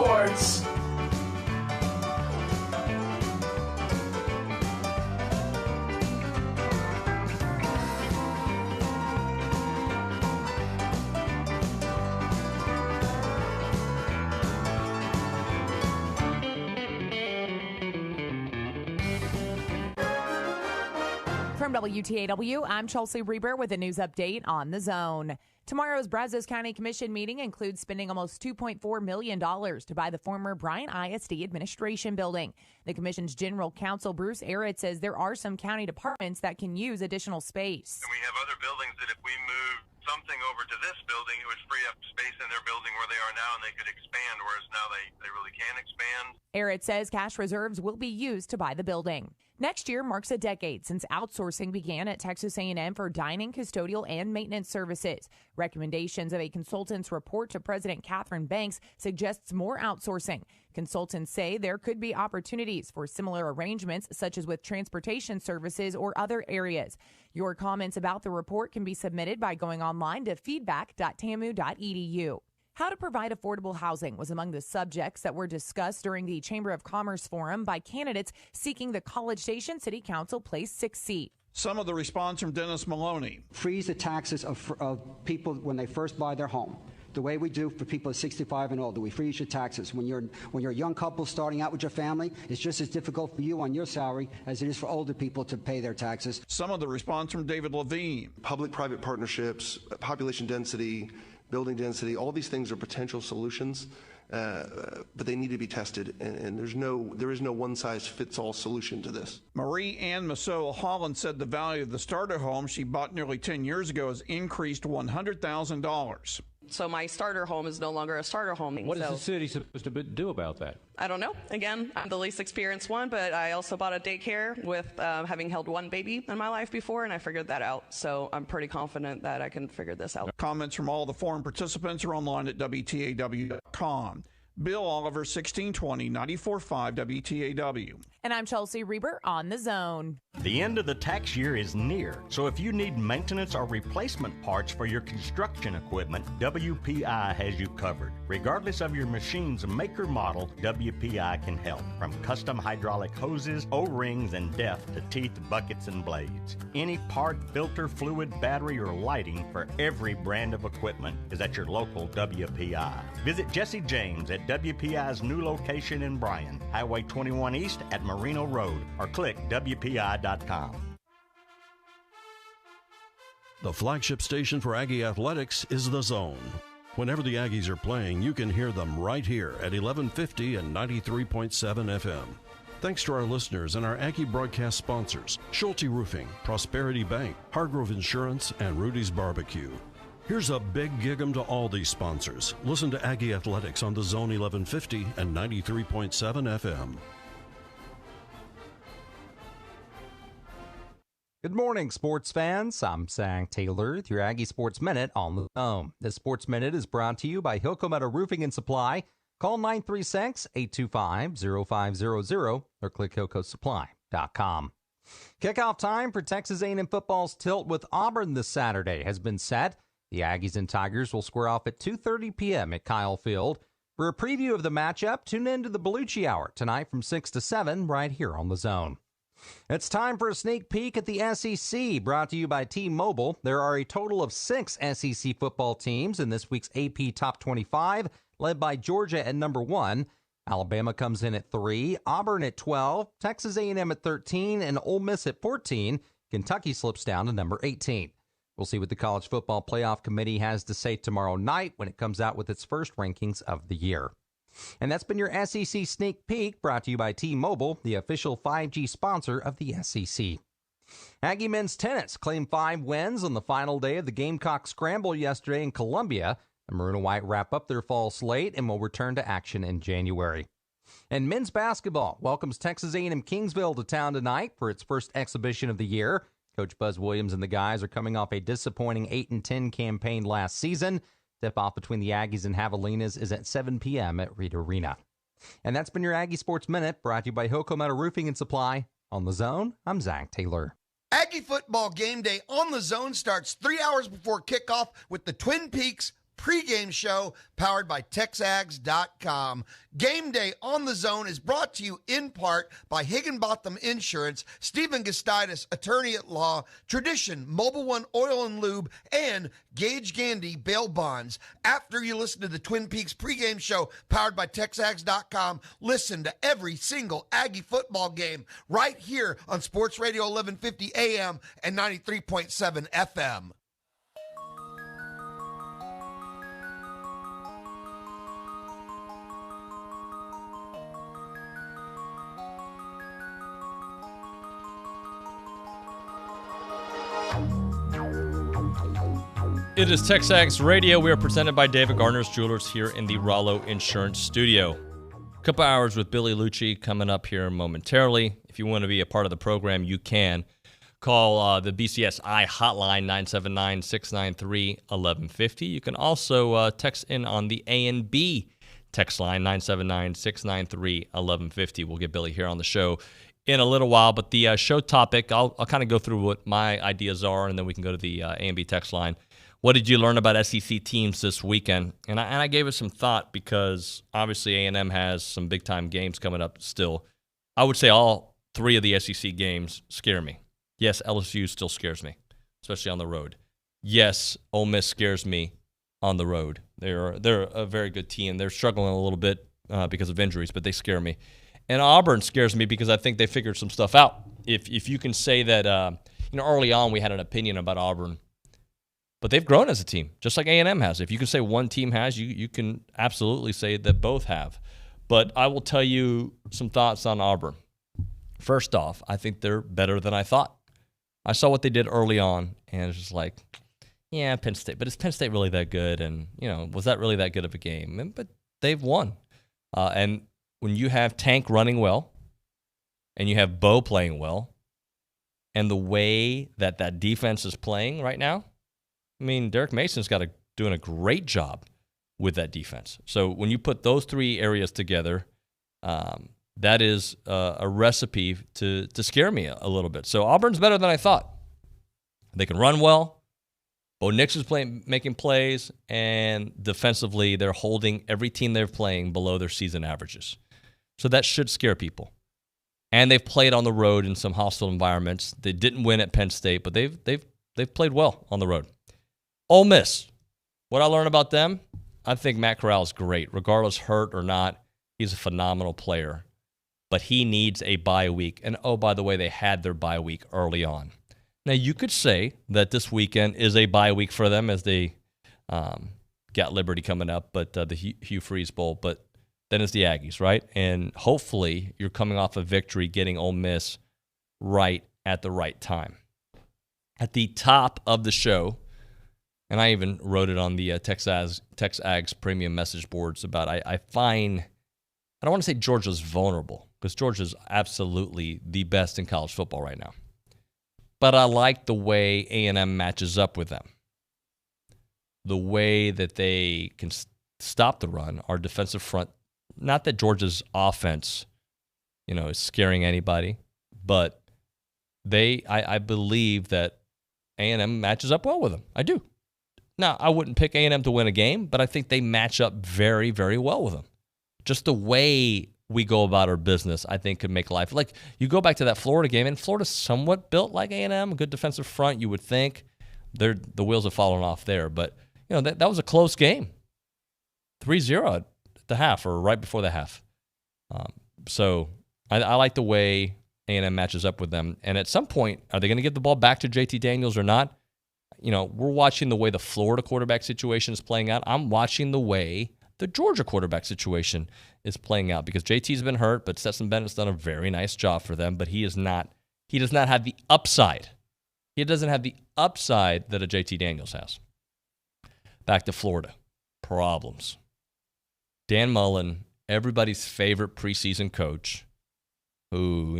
From WTAW, I'm Chelsea Reber with a news update on the Zone. Tomorrow's Brazos County Commission meeting includes spending almost $2.4 million to buy the former Bryan ISD administration building. The commission's general counsel, Bruce Arrett, says there are some county departments that can use additional space. And we have other buildings that if we move something over to this building, it would free up space in their building where they are now, and they could expand, whereas now they really can't expand. Arrett says cash reserves will be used to buy the building. Next year marks a decade since outsourcing began at Texas A&M for dining, custodial, and maintenance services. Recommendations of a consultant's report to President Catherine Banks suggests more outsourcing. Consultants say there could be opportunities for similar arrangements, such as with transportation services or other areas. Your comments about the report can be submitted by going online to feedback.tamu.edu. How to provide affordable housing was among the subjects that were discussed during the Chamber of Commerce Forum by candidates seeking the College Station City Council Place 6 seat. Some of the response from Dennis Maloney. Freeze the taxes of people when they first buy their home. the way we do for people at 65 and older. We freeze your taxes. When you're a young couple starting out with your family, it's just as difficult for you on your salary as it is for older people to pay their taxes. Some of the response from David Levine. Public-private partnerships, population density, building density, all these things are potential solutions. But they need to be tested, and there is no one-size-fits-all solution to this. Marie Ann Massot Holland said the value of the starter home she bought nearly 10 years ago has increased $100,000. So my starter home is no longer a starter home. What is the city supposed to do about that? I don't know. Again, I'm the least experienced one, but I also bought a daycare with having held one baby in my life before, and I figured that out. So I'm pretty confident that I can figure this out. Comments from all the forum participants are online at WTAW.com. Bill Oliver, 1620, 94.5 WTAW. And I'm Chelsea Reber on The Zone. The end of the tax year is near, so if you need maintenance or replacement parts for your construction equipment, WPI has you covered. Regardless of your machine's make or model, WPI can help. From custom hydraulic hoses, O-rings, and depth to teeth, buckets, and blades. Any part, filter, fluid, battery, or lighting for every brand of equipment is at your local WPI. Visit Jesse James at WPI's new location in Bryan, Highway 21 East at Marino Road, or click WPI.com. The flagship station for Aggie Athletics is The Zone. Whenever the Aggies are playing, you can hear them right here at 1150 and 93.7 FM. Thanks to our listeners and our Aggie broadcast sponsors, Schulte Roofing, Prosperity Bank, Hargrove Insurance, and Rudy's Barbecue. Here's a big gig 'em to all these sponsors. Listen to Aggie Athletics on The Zone 1150 and 93.7 FM. Good morning, sports fans. I'm Zach Taylor with your Aggie Sports Minute on The Zone. This Sports Minute is brought to you by Hilco Metal Roofing and Supply. Call 936-825-0500 or click HilcoSupply.com. Kickoff time for Texas A&M football's tilt with Auburn this Saturday has been set. The Aggies and Tigers will square off at 2:30 p.m. at Kyle Field. For a preview of the matchup, tune in to the Liucci Hour tonight from 6 to 7 right here on The Zone. It's time for a sneak peek at the SEC, brought to you by T-Mobile. There are a total of 6 SEC football teams in this week's AP Top 25, led by Georgia at number 1. Alabama comes in at 3, Auburn at 12, Texas A&M at 13, and Ole Miss at 14. Kentucky slips down to number 18. We'll see what the College Football Playoff Committee has to say tomorrow night when it comes out with its first rankings of the year. And that's been your SEC Sneak Peek, brought to you by T-Mobile, the official 5G sponsor of the SEC. Aggie men's tennis claimed 5 wins on the final day of the Gamecock Scramble yesterday in Columbia. The Maroon and White wrap up their fall slate and will return to action in January. And men's basketball welcomes Texas A&M Kingsville to town tonight for its first exhibition of the year. Coach Buzz Williams and the guys are coming off a disappointing 8-10 campaign last season. Tip-off between the Aggies and Javelinas is at 7 p.m. at Reed Arena. And that's been your Aggie Sports Minute, brought to you by Hilco Metal Roofing and Supply. On The Zone, I'm Zach Taylor. Aggie football game day on The Zone starts 3 hours before kickoff with the Twin Peaks pregame show powered by TexAgs.com. Game day on The Zone is brought to you in part by Higginbotham Insurance, Stephen Gustitis, attorney at law, Tradition, Mobile One Oil and Lube, and Gage Gandy Bail Bonds. After you listen to the Twin Peaks pregame show powered by TexAgs.com, listen to every single Aggie football game right here on Sports Radio 1150 AM and 93.7 FM. It is TexAgs Radio. We are presented by David Gardner's Jewelers here in the Rollo Insurance Studio. A couple hours with Billy Liucci coming up here momentarily. If you want to be a part of the program, you can. Call the BCSI hotline, 979-693-1150. You can also text in on the A&B text line, 979-693-1150. We'll get Billy here on the show in a little while, but the show topic, I'll kind of go through what my ideas are, and then we can go to the A&B text line. What did you learn about SEC teams this weekend? And I gave it some thought because obviously A&M has some big-time games coming up still. I would say all 3 of the SEC games scare me. Yes, LSU still scares me, especially on the road. Yes, Ole Miss scares me on the road. They're a very good team. They're struggling a little bit because of injuries, but they scare me. And Auburn scares me because I think they figured some stuff out. If you can say that, early on we had an opinion about Auburn, but they've grown as a team, just like A&M has. If you can say one team has, you can absolutely say that both have. But I will tell you some thoughts on Auburn. First off, I think they're better than I thought. I saw what they did early on, and it's just like, yeah, Penn State. But is Penn State really that good? And, was that really that good of a game? But they've won. And when you have Tank running well, and you have Bo playing well, and the way that defense is playing right now, I mean, Derek Mason's doing a great job with that defense. So when you put those three areas together, that is a recipe to scare me a little bit. So Auburn's better than I thought. They can run well. Bo Nix is making plays, and defensively, they're holding every team they're playing below their season averages. So that should scare people. And they've played on the road in some hostile environments. They didn't win at Penn State, but they've played well on the road. Ole Miss, what I learned about them, I think Matt Corral is great. Regardless, hurt or not, he's a phenomenal player. But he needs a bye week. And, oh, by the way, they had their bye week early on. Now, you could say that this weekend is a bye week for them as they got Liberty coming up, but the Hugh Freeze Bowl. But then it's the Aggies, right? And hopefully you're coming off a victory, getting Ole Miss right at the right time. At the top of the show, and I even wrote it on the TexAgs premium message boards about I don't want to say Georgia's vulnerable, because Georgia's absolutely the best in college football right now. But I like the way A&M matches up with them. The way that they can stop the run, our defensive front. Not that Georgia's offense, is scaring anybody, but I believe that A&M matches up well with them. I do. Now, I wouldn't pick A&M to win a game, but I think they match up very, very well with them. Just the way we go about our business, I think, could make life. Like, you go back to that Florida game, and Florida's somewhat built like A&M, a good defensive front, you would think. The wheels have fallen off there. But, that was a close game. 3-0 at the half, or right before the half. So I like the way A&M matches up with them. And at some point, are they going to get the ball back to JT Daniels or not? We're watching the way the Florida quarterback situation is playing out. I'm watching the way the Georgia quarterback situation is playing out, because JT's been hurt, but Stetson Bennett's done a very nice job for them, but he does not have the upside. He doesn't have the upside that a JT Daniels has. Back to Florida. Problems. Dan Mullen, everybody's favorite preseason coach, who,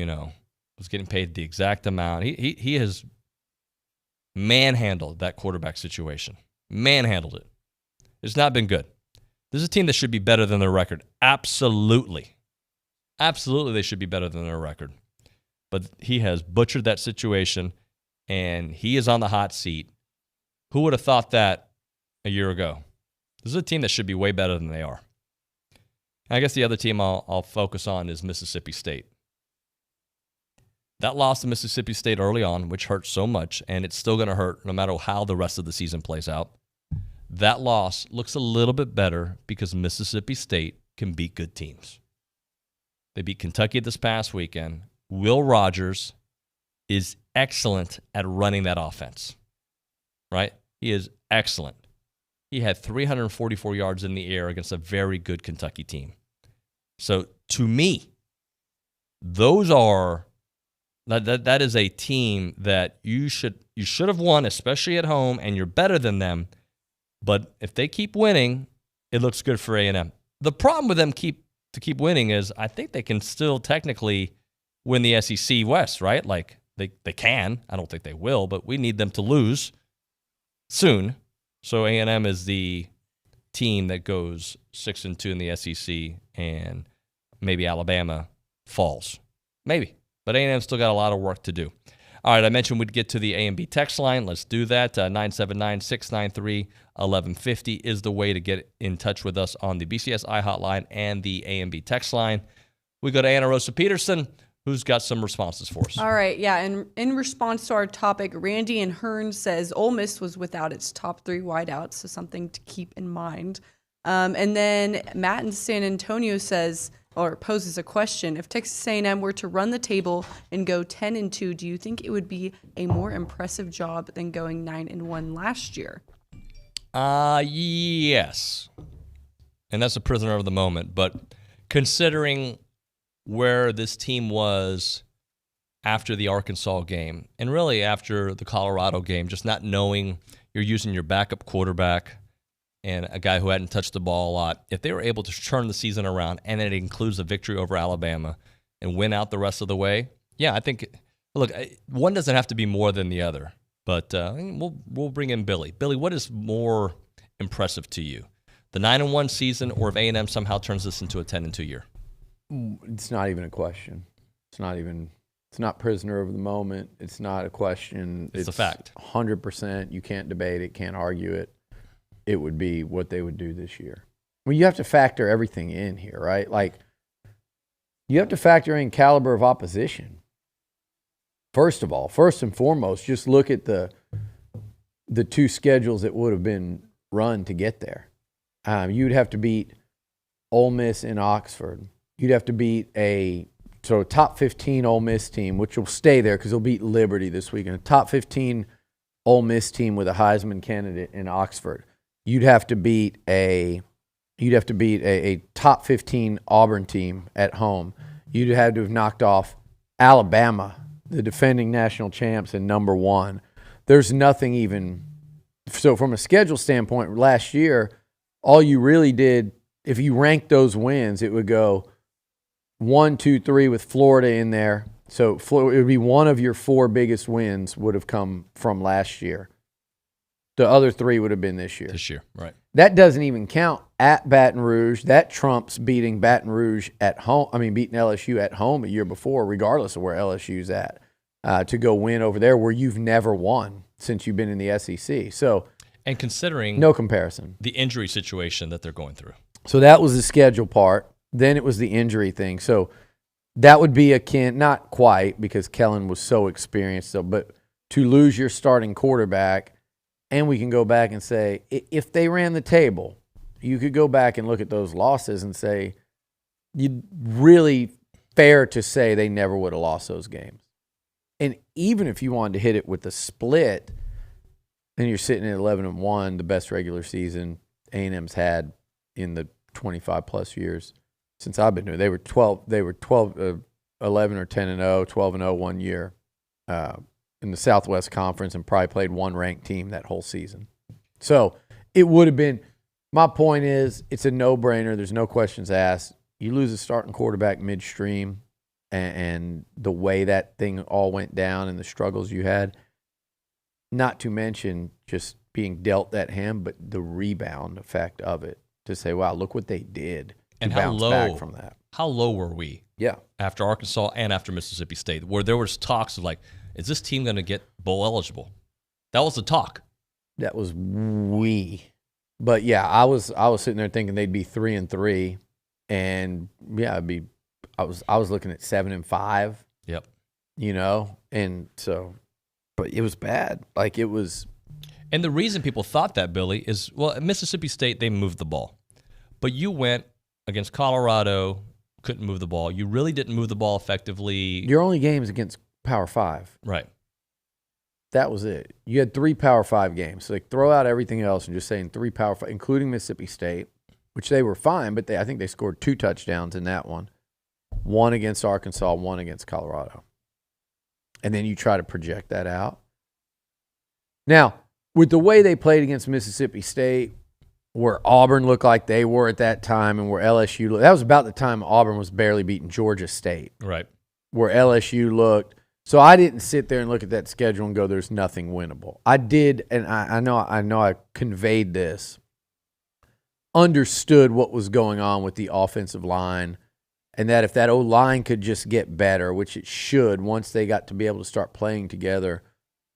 was getting paid the exact amount. He has manhandled that quarterback situation. Manhandled it. It's not been good. This is a team that should be better than their record. Absolutely. Absolutely, they should be better than their record. But he has butchered that situation, and he is on the hot seat. Who would have thought that a year ago? This is a team that should be way better than they are. I guess the other team I'll focus on is Mississippi State. That loss to Mississippi State early on, which hurt so much, and it's still going to hurt no matter how the rest of the season plays out. That loss looks a little bit better because Mississippi State can beat good teams. They beat Kentucky this past weekend. Will Rogers is excellent at running that offense, right? He is excellent. He had 344 yards in the air against a very good Kentucky team. So to me, that is a team that you should have won, especially at home, and you're better than them. But if they keep winning, it looks good for A&M. The problem with them keep winning is I think they can still technically win the SEC West, right? Like they can. I don't think they will, but we need them to lose soon. So A&M is the team that goes 6-2 in the SEC, and maybe Alabama falls. Maybe. But A&M still got a lot of work to do. All right, I mentioned we'd get to the A&B text line. Let's do that. 979-693-1150 is the way to get in touch with us on the BCSI hotline and the A&B text line. We go to Anna Rosa Peterson, who's got some responses for us? All right, yeah, and in response to our topic, Randy and Hearn says Ole Miss was without its top 3 wideouts, so something to keep in mind. And then Matt in San Antonio says, or poses a question: if Texas A&M were to run the table and go 10-2, do you think it would be a more impressive job than going 9-1 last year? Yes. And that's a prisoner of the moment. But considering where this team was after the Arkansas game, and really after the Colorado game, just not knowing you're using your backup quarterback and a guy who hadn't touched the ball a lot, if they were able to turn the season around, and it includes a victory over Alabama and win out the rest of the way, yeah, I think, look, one doesn't have to be more than the other. But we'll bring in Billy. Billy, what is more impressive to you, the 9-1 season, or if A&M somehow turns this into a 10-2 year? It's not even a question. It's not prisoner of the moment. It's not a question. It's a fact. 100%. You can't debate it, can't argue it. It would be what they would do this year. Well, you have to factor everything in here, right? Like, you have to factor in caliber of opposition. First of all, first and foremost, just look at the 2 schedules that would have been run to get there. You'd have to beat Ole Miss in Oxford. You'd have to beat a top 15 Ole Miss team, which will stay there because they'll beat Liberty this weekend. A top 15 Ole Miss team with a Heisman candidate in Oxford. You'd have to beat a top 15 Auburn team at home. You'd have to have knocked off Alabama, the defending national champs, and number 1. There's nothing even. So from a schedule standpoint, last year, all you really did, if you ranked those wins, it would go 1, 2, 3 with Florida in there. So it would be one of your 4 biggest wins would have come from last year. The other 3 would have been this year. This year, right. That doesn't even count at Baton Rouge. That trumps beating Baton Rouge at home. I mean, beating LSU at home a year before, regardless of where LSU's at, to go win over there where you've never won since you've been in the SEC. So, and considering no comparison, the injury situation that they're going through. So that was the schedule part. Then it was the injury thing. So that would be akin, not quite because Kellen was so experienced, but to lose your starting quarterback. And we can go back and say, if they ran the table, you could go back and look at those losses and say, you'd really fair to say they never would have lost those games. And even if you wanted to hit it with a split, then you're sitting at 11-1, the best regular season A&M's had in the 25-plus years since I've been here. They were 11 or 10-0, 12-0 one year. In the Southwest Conference and probably played one ranked team that whole season. So it would have been, my point is, it's a no-brainer. There's no questions asked. You lose a starting quarterback midstream and the way that thing all went down and the struggles you had, not to mention just being dealt that hand, but the rebound effect of it to say, wow, look what they did to bounce back from that. How low were we? Yeah. After Arkansas and after Mississippi State, where there was talks of like, is this team going to get bowl eligible? That was the talk. That was But yeah, I was sitting there thinking they'd be 3-3, and yeah, it'd be. I was looking at 7-5. Yep. You know, and so, but it was bad. Like it was. And the reason people thought that, Billy, is well, at Mississippi State they moved the ball, but you went against Colorado, couldn't move the ball. You really didn't move the ball effectively. Your only games against Power 5. Right. That was it. You had 3 Power 5 games. So like throw out everything else and just saying 3 Power 5, including Mississippi State, which they were fine, but I think they scored 2 touchdowns in that one. 1 against Arkansas, 1 against Colorado. And then you try to project that out. Now, with the way they played against Mississippi State, where Auburn looked like they were at that time and where LSU looked, that was about the time Auburn was barely beating Georgia State. Right. Where LSU looked. So I didn't sit there and look at that schedule and go, there's nothing winnable. I did, and I know I conveyed this, understood what was going on with the offensive line, and that if that O-line could just get better, which it should once they got to be able to start playing together,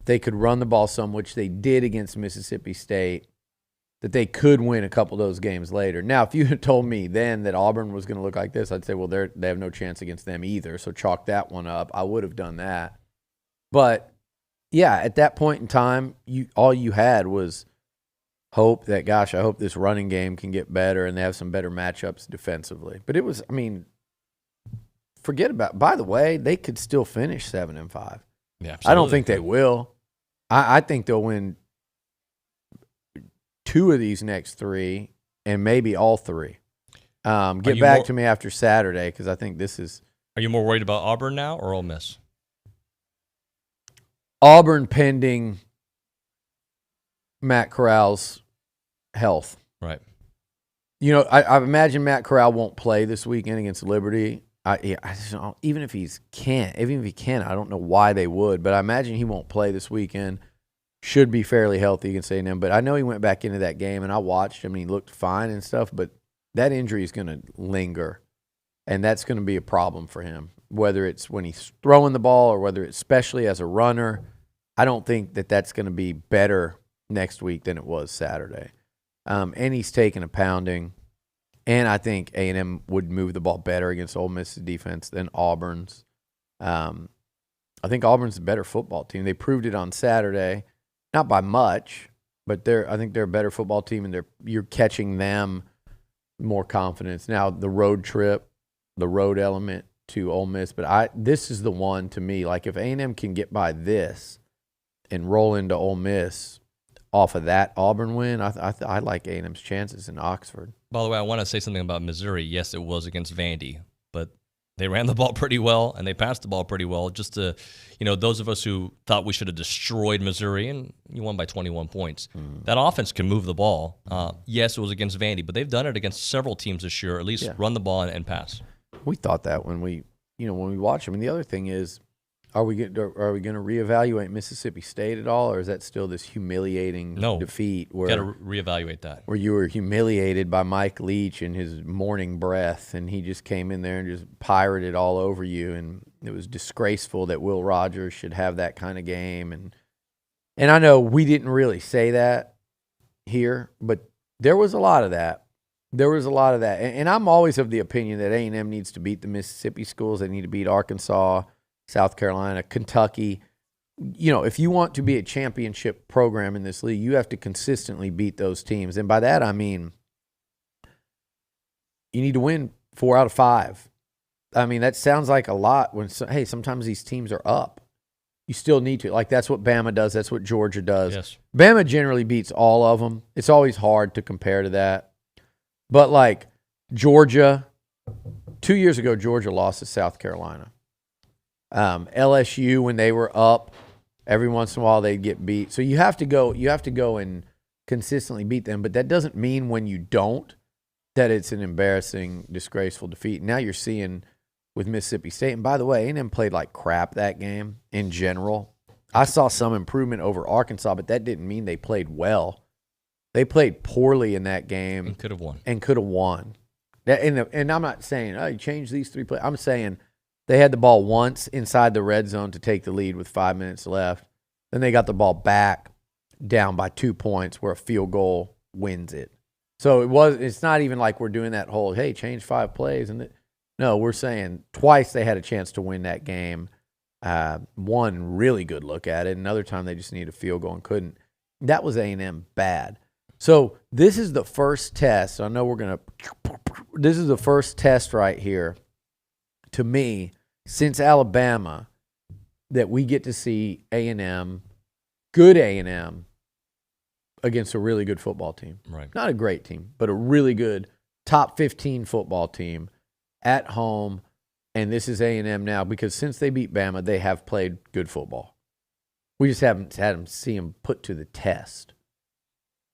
they could run the ball some, which they did against Mississippi State, that they could win a couple of those games later. Now, if you had told me then that Auburn was going to look like this, I'd say, well, they have no chance against them either, so chalk that one up. I would have done that. But, yeah, at that point in time, all you had was hope that, gosh, I hope this running game can get better and they have some better matchups defensively. But it was, I mean, forget about, by the way, they could still finish 7-5. Yeah, I don't think they will. I think they'll win 2 of these next 3 and maybe all 3. Get back to me after Saturday because I think this is. Are you more worried about Auburn now or Ole Miss? Auburn pending Matt Corral's health. Right. You know, I imagine Matt Corral won't play this weekend against Liberty. I just don't, even if he can, I don't know why they would, but I imagine he won't play this weekend. Should be fairly healthy against A&M, but I know he went back into that game, and I watched him, and he looked fine and stuff, but that injury is going to linger, and that's going to be a problem for him, whether it's when he's throwing the ball or whether it's especially as a runner. I don't think that that's going to be better next week than it was Saturday. And he's taking a pounding. And I think A&M would move the ball better against Ole Miss's defense than Auburn's. I think Auburn's a better football team. They proved it on Saturday, not by much, but I think they're a better football team, and you're catching them more confidence. Now, the road trip, the road element to Ole Miss, but this is the one to me. Like if A&M can get by this and roll into Ole Miss off of that Auburn win, I like A&M's chances in Oxford. By the way, I want to say something about Missouri. Yes, it was against Vandy, but they ran the ball pretty well and they passed the ball pretty well. Just to, those of us who thought we should have destroyed Missouri, and you won by 21 points. That offense can move the ball. Yes, it was against Vandy, but they've done it against several teams this year. At least run the ball and pass. We thought that when we watch them. And the other thing is, are we going to reevaluate Mississippi State at all, or is that still this humiliating defeat? Got to reevaluate that. Where you were humiliated by Mike Leach and his morning breath, and he just came in there and just pirated all over you, and it was disgraceful that Will Rogers should have that kind of game. And I know we didn't really say that here, but there was a lot of that. And I'm always of the opinion that A&M needs to beat the Mississippi schools. They need to beat Arkansas, South Carolina, Kentucky. If you want to be a championship program in this league, you have to consistently beat those teams. And by that, I mean you need to win 4 out of 5. I mean, that sounds like a lot when, hey, sometimes these teams are up. You still need to. Like, that's what Bama does. That's what Georgia does. Yes. Bama generally beats all of them. It's always hard to compare to that. But, like, Georgia, 2 years ago, Georgia lost to South Carolina. LSU, when they were up, every once in a while they'd get beat. So you have to go and consistently beat them. But that doesn't mean when you don't that it's an embarrassing, disgraceful defeat. Now you're seeing with Mississippi State. And by the way, A&M played like crap that game in general. I saw some improvement over Arkansas, but that didn't mean they played well. They played poorly in that game. And could have won. And I'm not saying, you change these 3 plays. I'm saying they had the ball once inside the red zone to take the lead with 5 minutes left. Then they got the ball back down by 2 points where a field goal wins it. So it's not even like we're doing that whole, hey, change 5 plays. No, we're saying twice they had a chance to win that game. One really good look at it. Another time they just needed a field goal and couldn't. That was A&M bad. So this is the first test. I know this is the first test right here, to me, since Alabama, that we get to see A&M, good A&M, against a really good football team. Right. Not a great team, but a really good top 15 football team at home. And this is A&M now, because since they beat Bama, they have played good football. We just haven't had them see them put to the test.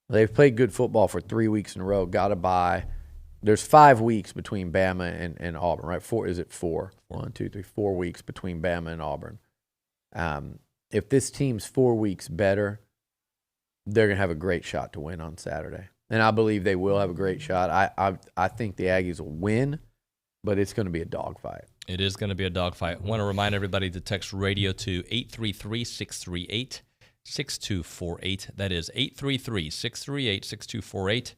They've played good football for 3 weeks in a row, got a bye. There's 5 weeks between Bama and Auburn, right? 4, is it 4? 1, 2, 3, 4 weeks between Bama and Auburn. If this team's 4 weeks better, they're going to have a great shot to win on Saturday. And I believe they will have a great shot. I think the Aggies will win, but it's going to be a dogfight. It is going to be a dogfight. I want to remind everybody to text radio to 833-638. 833-638-6248. That is 833-638-6248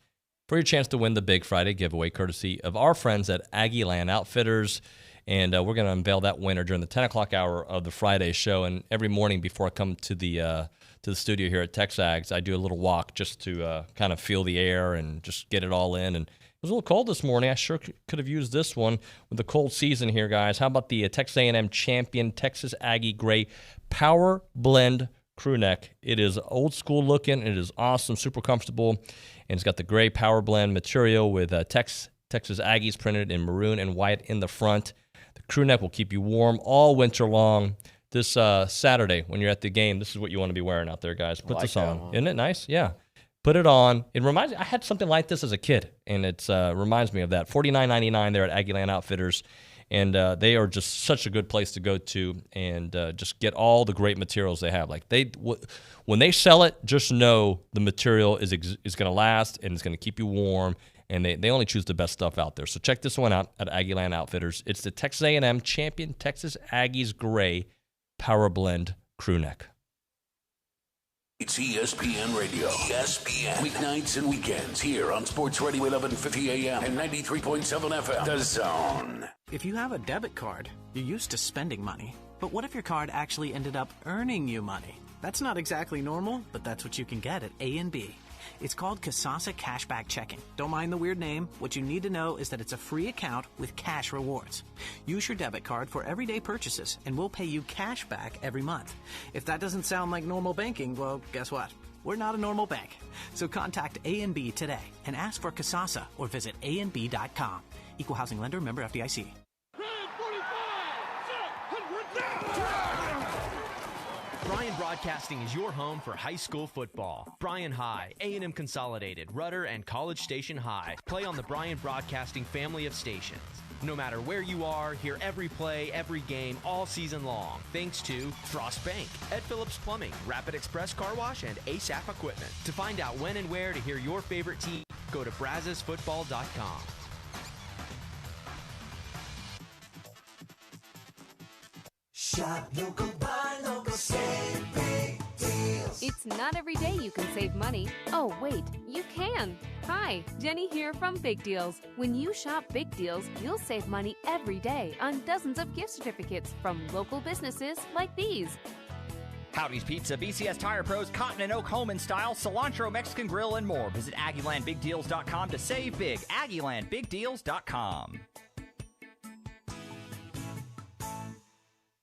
for your chance to win the Big Friday giveaway, courtesy of our friends at Aggieland Outfitters. And we're going to unveil that winner during the 10 o'clock hour of the Friday show. And every morning before I come to the studio here at TexAgs, I do a little walk just to kind of feel the air and just get it all in. And it was a little cold this morning. I sure could have used this one with the cold season here, guys. How about the Texas A&M champion Texas Aggie Gray Power Blend crew neck? It is old school looking. It is awesome, super comfortable. And it's got the gray Power Blend material with Texas Aggies printed in maroon and white in the front. The crew neck will keep you warm all winter long. This Saturday when you're at the game, this is what you want to be wearing out there, guys. Put this on. Isn't it nice? Yeah. Put it on. It reminds me, I had something like this as a kid, and it reminds me of that. $49.99 there at Aggieland Outfitters, and they are just such a good place to go to and just get all the great materials they have. Like when they sell it, just know the material is going to last and it's going to keep you warm, and they only choose the best stuff out there. So check this one out at Aggieland Outfitters. It's the Texas A&M champion Texas Aggies Gray Power Blend crew neck. It's ESPN Radio. ESPN. Weeknights and weekends here on Sports Radio 1150 AM and 93.7 FM. The Zone. If you have a debit card, you're used to spending money. But what if your card actually ended up earning you money? That's not exactly normal, but that's what you can get at A&B. It's called Kasasa Cashback Checking. Don't mind the weird name. What you need to know is that it's a free account with cash rewards. Use your debit card for everyday purchases, and we'll pay you cash back every month. If that doesn't sound like normal banking, well, guess what? We're not a normal bank. So contact A&B today and ask for Kasasa or visit ANB.com. Equal housing lender, member FDIC. Bryan Broadcasting is your home for high school football. Bryan High, A&M Consolidated, Rudder, and College Station High play on the Bryan Broadcasting family of stations. No matter where you are, hear every play, every game, all season long, thanks to Frost Bank, Ed Phillips Plumbing, Rapid Express Car Wash, and ASAP Equipment. To find out when and where to hear your favorite team, go to brazosfootball.com. Shop local, buy local, save big deals. It's not every day you can save money. Oh, wait, you can. Hi, Jenny here from Big Deals. When you shop Big Deals, you'll save money every day on dozens of gift certificates from local businesses like these. Howdy's Pizza, BCS Tire Pros, Cotton and Oak Home and Style, Cilantro Mexican Grill, and more. Visit AggielandBigDeals.com to save big. AggielandBigDeals.com.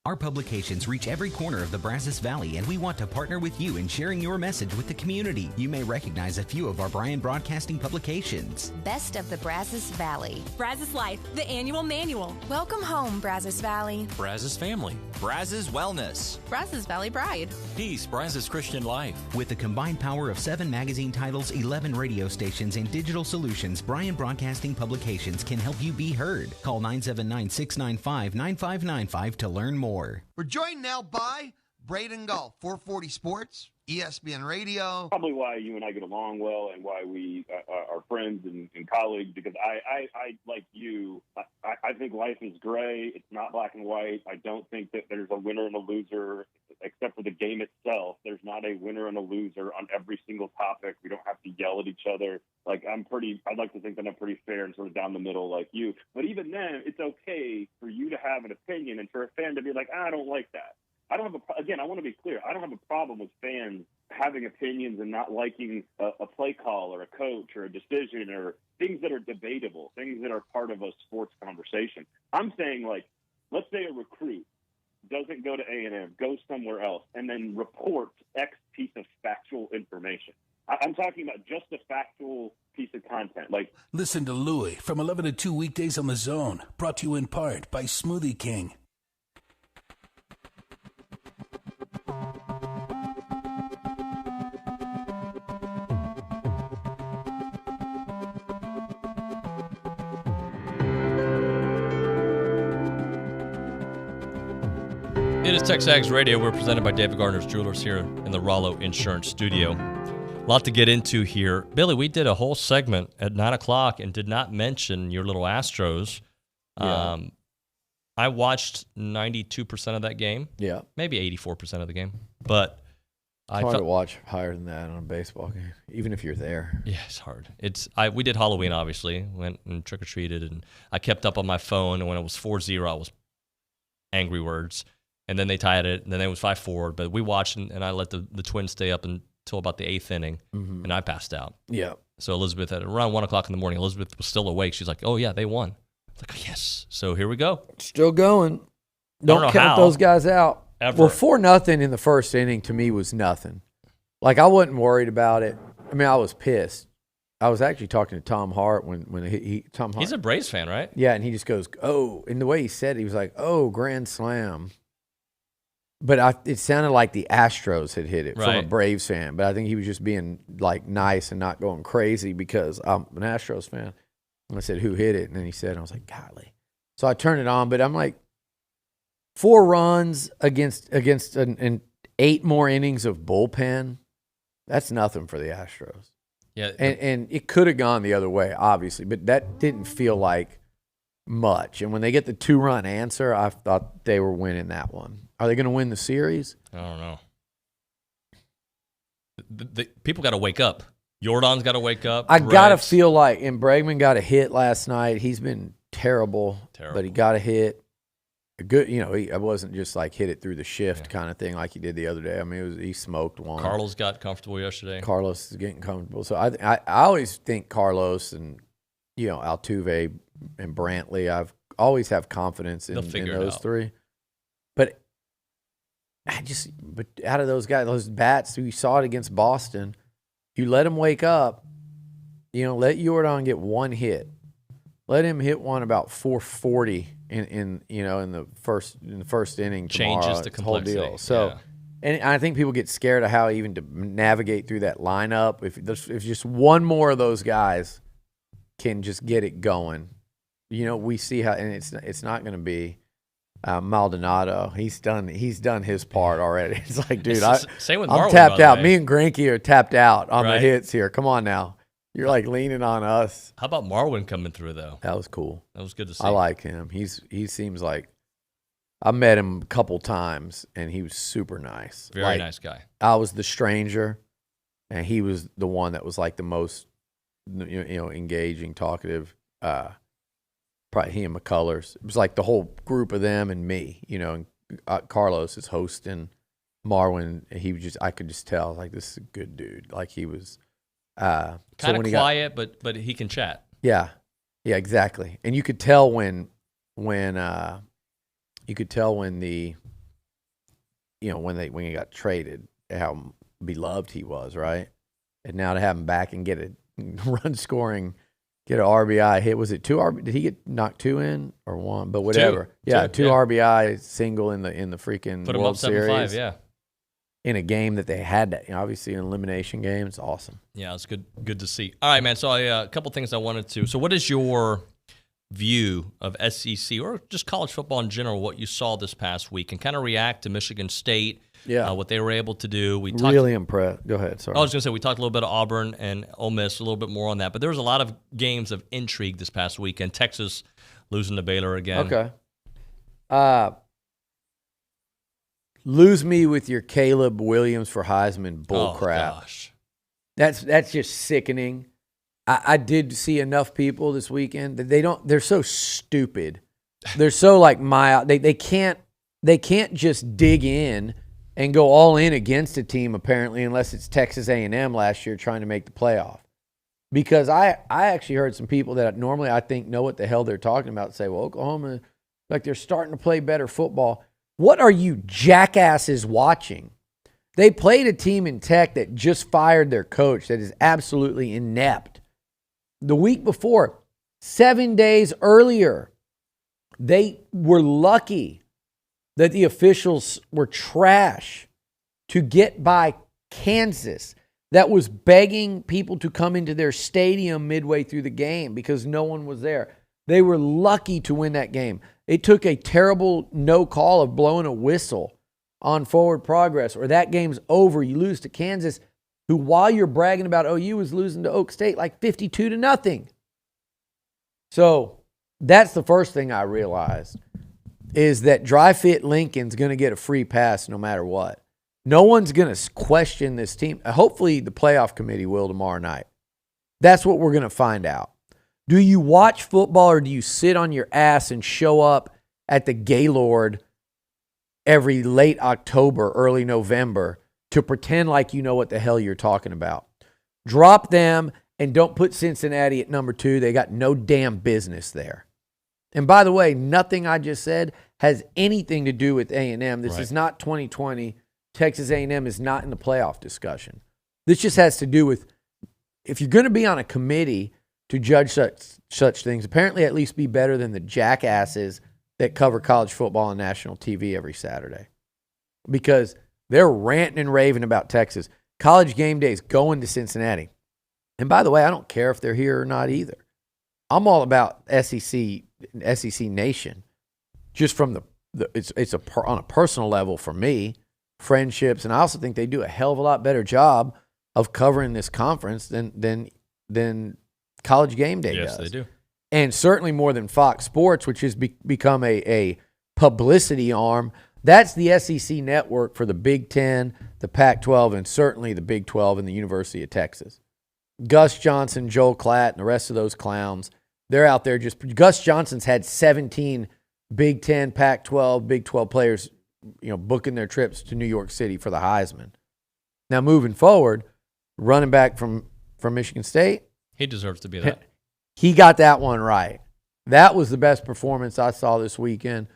Our publications reach every corner of the Brazos Valley, and we want to partner with you in sharing your message with the community. You may recognize a few of our Bryan Broadcasting publications. Best of the Brazos Valley. Brazos Life, the annual manual. Welcome home, Brazos Valley. Brazos Family. Brazos Wellness. Brazos Valley Bride. Peace, Brazos Christian Life. With the combined power of 7 magazine titles, 11 radio stations, and digital solutions, Bryan Broadcasting Publications can help you be heard. Call 979-695-9595 to learn more. We're joined now by Braden Golf, 440 Sports, ESPN Radio. Probably why you and I get along well and why we are friends and colleagues, because I like you, I think life is gray. It's not black and white. I don't think that there's a winner and a loser, except for the game itself. There's not a winner and a loser on every single topic. We don't have to yell at each other. I'd like to think that I'm pretty fair and sort of down the middle like you. But even then, it's okay for you to have an opinion and for a fan to be like, I don't like that. I want to be clear. I don't have a problem with fans having opinions and not liking a play call or a coach or a decision or things that are debatable, things that are part of a sports conversation. I'm saying, like, let's say a recruit doesn't go to A&M, goes somewhere else, and then reports X piece of factual information. I'm talking about just a factual piece of content. Listen to Louie from 11 to 2 weekdays on The Zone, brought to you in part by Smoothie King. It is TexAgs Radio. We're presented by David Gardner's Jewelers here in the Rollo Insurance Studio. A lot to get into here. Billy, we did a whole segment at 9 o'clock and did not mention your little Astros. Yeah. I watched 92% of that game. Yeah. Maybe 84% of the game. But It's hard to watch higher than that on a baseball game, even if you're there. Yeah, it's hard. We did Halloween, obviously. Went and trick-or-treated, and I kept up on my phone, and when it was 4-0, I was angry words. And then they tied it, and then it was 5-4. But we watched, and I let the Twins stay up until about the 8th inning, and I passed out. Yeah. So Elizabeth, at around 1 o'clock in the morning, Elizabeth was still awake. She's like, oh, yeah, they won. I was like, yes. So here we go. Still going. Don't count those guys out. Ever. Well, 4-0 in the first inning to me was nothing. Like, I wasn't worried about it. I mean, I was pissed. I was actually talking to Tom Hart when Tom Hart. He's a Braves fan, right? Yeah, and he just goes, oh, and the way he said it, he was like, oh, grand slam. But it sounded like the Astros had hit it from a Braves fan. But I think he was just being, like, nice and not going crazy because I'm an Astros fan. And I said, who hit it? And then he said, and I was like, golly. So I turned it on, but I'm like, 4 runs against an 8 more innings of bullpen, that's nothing for the Astros. Yeah, and it could have gone the other way, obviously, but that didn't feel like much. And when they get the 2-run answer, I thought they were winning that one. Are they going to win the series? I don't know. The people got to wake up. Jordan's got to wake up. I got to feel like, and Bregman got a hit last night. He's been terrible. But he got a hit. Good, it wasn't just like hit it through the shift kind of thing like he did the other day. I mean, he smoked one. Carlos got comfortable yesterday. Carlos is getting comfortable. So I always think Carlos and Altuve and Brantley. I've always have confidence in those 3. But out of those guys, those bats, you saw it against Boston. You let him wake up. Let Jordan get 1 hit. Let him hit one about 440 in the first inning tomorrow. Changes the complexity. Whole deal. So, and I think people get scared of how even to navigate through that lineup. If just one more of those guys can just get it going, we see how. And it's not going to be Maldonado. He's done his part already. It's like, dude, same with I'm Marwin, tapped out. way. Me and Greinke are tapped out on the hits here. Come on now. You're like leaning on us. How about Marwin coming through, though? That was cool. That was good to see. I like him. He seems like I met him a couple times, and he was super nice. Very nice guy. I was the stranger, and he was the one that was like the most engaging, talkative. Probably he and McCullers. It was like the whole group of them and me. And Carlos is hosting. Marwin, I could just tell like this is a good dude. Like he was. Kind of quiet, but he can chat. Yeah, exactly. And you could tell when he got traded, how beloved he was, right? And now to have him back and get a run scoring, get an RBI hit. Was it 2 RBI? Did he get knocked 2 in or 1? But whatever. Two RBI single in the freaking Put him World up Series. 7-5, yeah. In a game that they had, obviously an elimination game. It's awesome. Yeah, it's good to see. All right, man. So a couple things I wanted to. So what is your view of SEC or just college football in general? What you saw this past week and kind of react to Michigan State. Yeah, what they were able to do. Really impressed. Go ahead. Sorry. I was going to say we talked a little bit of Auburn and Ole Miss, a little bit more on that, but there was a lot of games of intrigue this past weekend. Texas losing to Baylor again. Okay. Lose me with your Caleb Williams for Heisman bullcrap. Oh, gosh. That's just sickening. I did see enough people this weekend that they're so stupid. They're so like they can't just dig in and go all in against a team apparently unless it's Texas A&M last year trying to make the playoff. Because I actually heard some people that normally I think know what the hell they're talking about say, well, Oklahoma, like they're starting to play better football. What are you jackasses watching? They played a team in Tech that just fired their coach that is absolutely inept. The week before, 7 days earlier, they were lucky that the officials were trash to get by Kansas that was begging people to come into their stadium midway through the game because no one was there. They were lucky to win that game. It took a terrible no call of blowing a whistle on forward progress, or that game's over. You lose to Kansas, who while you're bragging about OU was losing to Oak State like 52-0. So that's the first thing I realized is that dry fit Lincoln's going to get a free pass no matter what. No one's going to question this team. Hopefully the playoff committee will tomorrow night. That's what we're going to find out. Do you watch football or do you sit on your ass and show up at the Gaylord every late October, early November to pretend like you know what the hell you're talking about? Drop them and don't put Cincinnati at number 2. They got no damn business there. And by the way, nothing I just said has anything to do with A&M. This is not 2020. Texas A&M is not in the playoff discussion. This just has to do with, if you're going to be on a committee to judge such things, apparently at least be better than the jackasses that cover college football on national TV every Saturday. Because they're ranting and raving about Texas. College game day is going to Cincinnati. And by the way, I don't care if they're here or not either. I'm all about SEC Nation. Just from on a personal level for me, friendships, and I also think they do a hell of a lot better job of covering this conference than College Game Day does. Yes, they do. And certainly more than Fox Sports, which has become a publicity arm. That's the SEC network for the Big Ten, the Pac-12, and certainly the Big 12 and the University of Texas. Gus Johnson, Joel Klatt, and the rest of those clowns, they're out there just – Gus Johnson's had 17 Big Ten, Pac-12, Big 12 players, booking their trips to New York City for the Heisman. Now, moving forward, running back from Michigan State. He deserves to be that. He got that one right. That was the best performance I saw this weekend.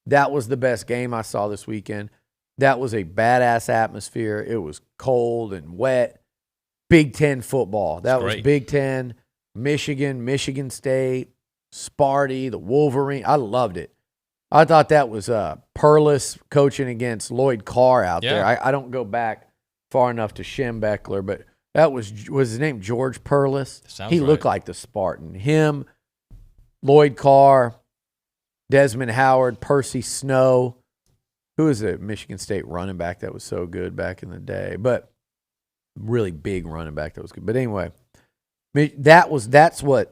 That was the best game I saw this weekend. That was a badass atmosphere. It was cold and wet. Big Ten football. That was Big Ten, Michigan State, Sparty, the Wolverine. I loved it. I thought that was Perlis coaching against Lloyd Carr out there. I don't go back far enough to Schembechler, but that was his name George Perlis? He looked like the Spartan. Him, Lloyd Carr, Desmond Howard, Percy Snow. Who was a Michigan State running back that was so good back in the day? But really big running back that was good. But anyway, that's what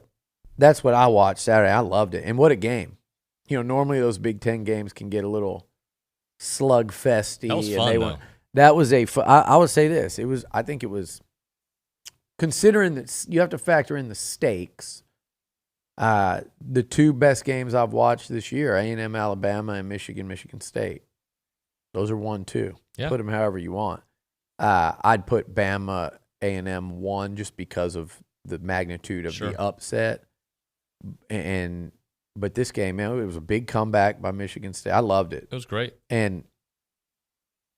I watched Saturday. I loved it. And what a game. Normally those Big Ten games can get a little slugfesty. That was fun, though. That was I would say this. I think it was, considering that you have to factor in the stakes, the two best games I've watched this year, A&M, Alabama, and Michigan State. Those are 1-2. Yeah. Put them however you want. I'd put Bama, A&M 1 just because of the magnitude of the upset. But this game, man, it was a big comeback by Michigan State. I loved it. It was great. And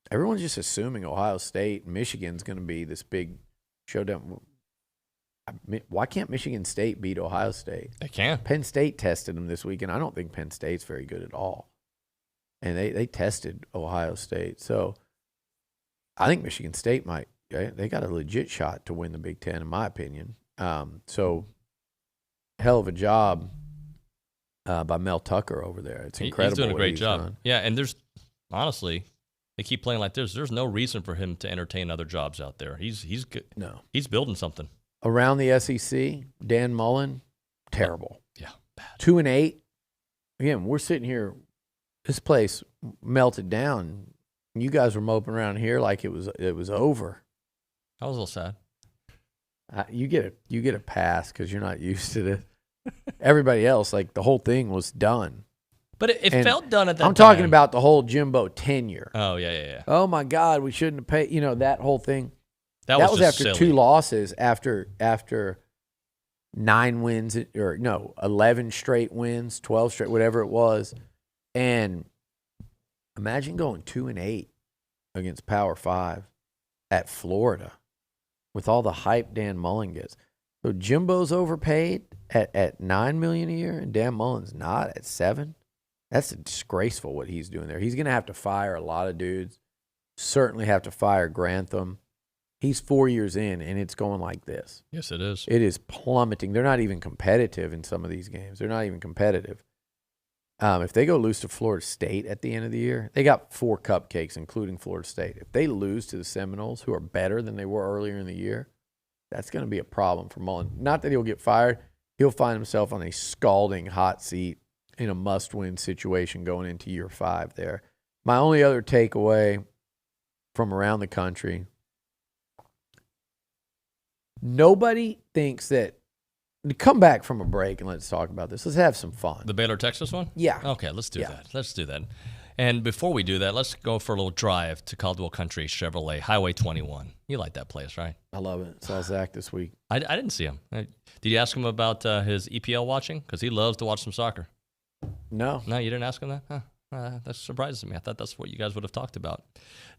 everyone's just assuming Ohio State and Michigan's going to be this big showdown. Why can't Michigan State beat Ohio State? They can. Penn State tested them this week, and I don't think Penn State's very good at all. And they tested Ohio State. So I think Michigan State might. They got a legit shot to win the Big Ten, in my opinion. So hell of a job by Mel Tucker over there. It's incredible. He's doing a great job. Done. Yeah, and there's honestly, they keep playing like this. There's no reason for him to entertain other jobs out there. He's good. No, he's building something. Around the SEC, Dan Mullen, terrible. Yeah, bad. 2-8. Again, we're sitting here. This place melted down. You guys were moping around here like it was over. I was a little sad. You get a pass because you're not used to this. Everybody else, like the whole thing was done. But it felt done at that time. I'm talking about the whole Jimbo tenure. Oh, yeah. Oh, my God, we shouldn't have paid. That whole thing. That was after silly. 2 losses, after 9 wins, 11 straight wins, 12 straight, whatever it was. And imagine going 2-8 against Power 5 at Florida with all the hype Dan Mullen gets. So Jimbo's overpaid at $9 million a year, and Dan Mullen's not at $7 million. That's disgraceful what he's doing there. He's going to have to fire a lot of dudes. Certainly have to fire Grantham. He's 4 years in, and it's going like this. Yes, it is. It is plummeting. They're not even competitive in some of these games. They're not even competitive. If they go lose to Florida State at the end of the year, they got 4 cupcakes, including Florida State. If they lose to the Seminoles, who are better than they were earlier in the year, that's going to be a problem for Mullen. Not that he'll get fired. He'll find himself on a scalding hot seat in a must-win situation going into year 5 there. My only other takeaway from around the country. Nobody thinks that. Come back from a break and let's talk about this. Let's have some fun. The Baylor, Texas one? Yeah. Okay, let's do that. Let's do that. And before we do that, let's go for a little drive to Caldwell Country Chevrolet, Highway 21. You like that place, right? I love it. Saw Zach this week. I didn't see him. Did you ask him about his EPL watching? Because he loves to watch some soccer. No. No, you didn't ask him that? Huh. That surprises me. I thought that's what you guys would have talked about.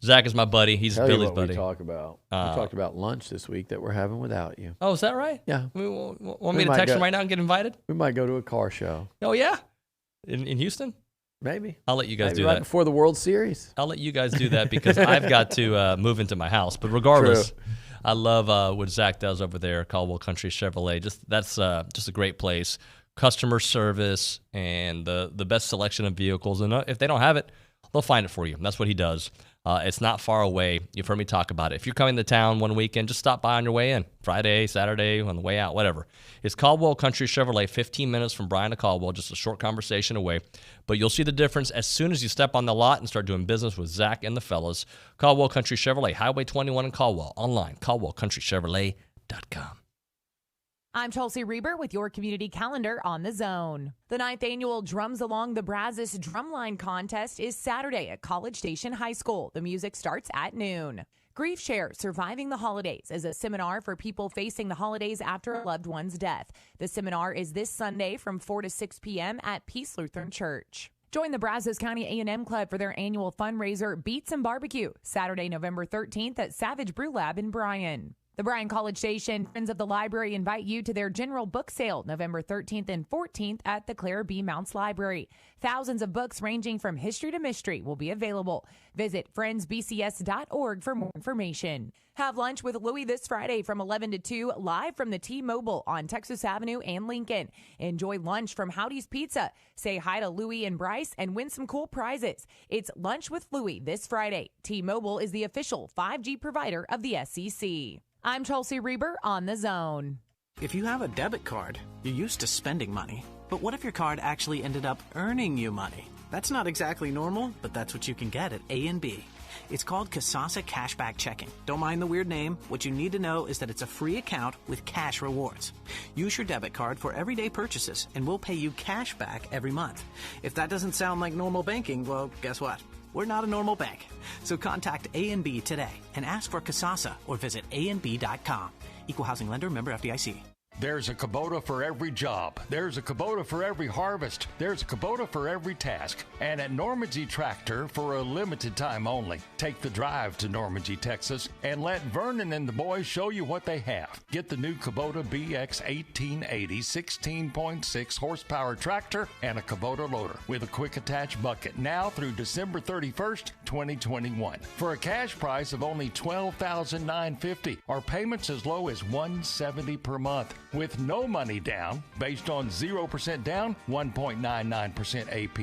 Zach is my buddy. He's Tell Billy's you what buddy. We talk about. We talked about lunch this week that we're having without you. Oh, is that right? Yeah. Want me to text him right now and get invited? We might go to a car show. Oh, yeah? In Houston? Maybe. I'll let you guys do right that. Before the World Series. I'll let you guys do that because I've got to move into my house. But regardless, I love what Zach does over there, Caldwell Country Chevrolet. That's just a great place. Customer service and the best selection of vehicles. And if they don't have it, they'll find it for you. That's what he does. It's not far away. You've heard me talk about it. If you're coming to town one weekend, just stop by on your way in. Friday, Saturday, on the way out, whatever. It's Caldwell Country Chevrolet, 15 minutes from Bryan to Caldwell, just a short conversation away. But you'll see the difference as soon as you step on the lot and start doing business with Zach and the fellas. Caldwell Country Chevrolet, Highway 21 in Caldwell. Online, CaldwellCountryChevrolet.com. I'm Chelsea Reber with your community calendar on the Zone. The 9th annual Drums Along the Brazos Drumline Contest is Saturday at College Station High School. The music starts at noon. Grief Share Surviving the Holidays is a seminar for people facing the holidays after a loved one's death. The seminar is this Sunday from 4 to 6 p.m. at Peace Lutheran Church. Join the Brazos County A&M Club for their annual fundraiser Beats and Barbecue, Saturday, November 13th at Savage Brew Lab in Bryan. The Bryan College Station Friends of the Library invite you to their general book sale November 13th and 14th at the Claire B. Mounts Library. Thousands of books ranging from history to mystery will be available. Visit friendsbcs.org for more information. Have lunch with Louie this Friday from 11 to 2, live from the T-Mobile on Texas Avenue and Lincoln. Enjoy lunch from Howdy's Pizza. Say hi to Louie and Bryce and win some cool prizes. It's Lunch with Louie this Friday. T-Mobile is the official 5G provider of the SEC. I'm Chelsea Reber on the Zone. If you have a debit card, you're used to spending money. But what if your card actually ended up earning you money? That's not exactly normal, but that's what you can get at A&B. It's called Kasasa Cashback Checking. Don't mind the weird name. What you need to know is that it's a free account with cash rewards. Use your debit card for everyday purchases, and we'll pay you cash back every month. If that doesn't sound like normal banking, well, guess what? We're not a normal bank. So contact A&B today and ask for Kasasa or visit ANB.com. Equal housing lender, member FDIC. There's a Kubota for every job. There's a Kubota for every harvest. There's a Kubota for every task. And at Normandy Tractor, for a limited time only, take the drive to Normandy, Texas, and let Vernon and the boys show you what they have. Get the new Kubota BX 1880 16.6 horsepower tractor and a Kubota loader with a quick attach bucket now through December 31st, 2021. For a cash price of only $12,950, or payments as low as $170 per month. With no money down, based on 0% down, 1.99% AP.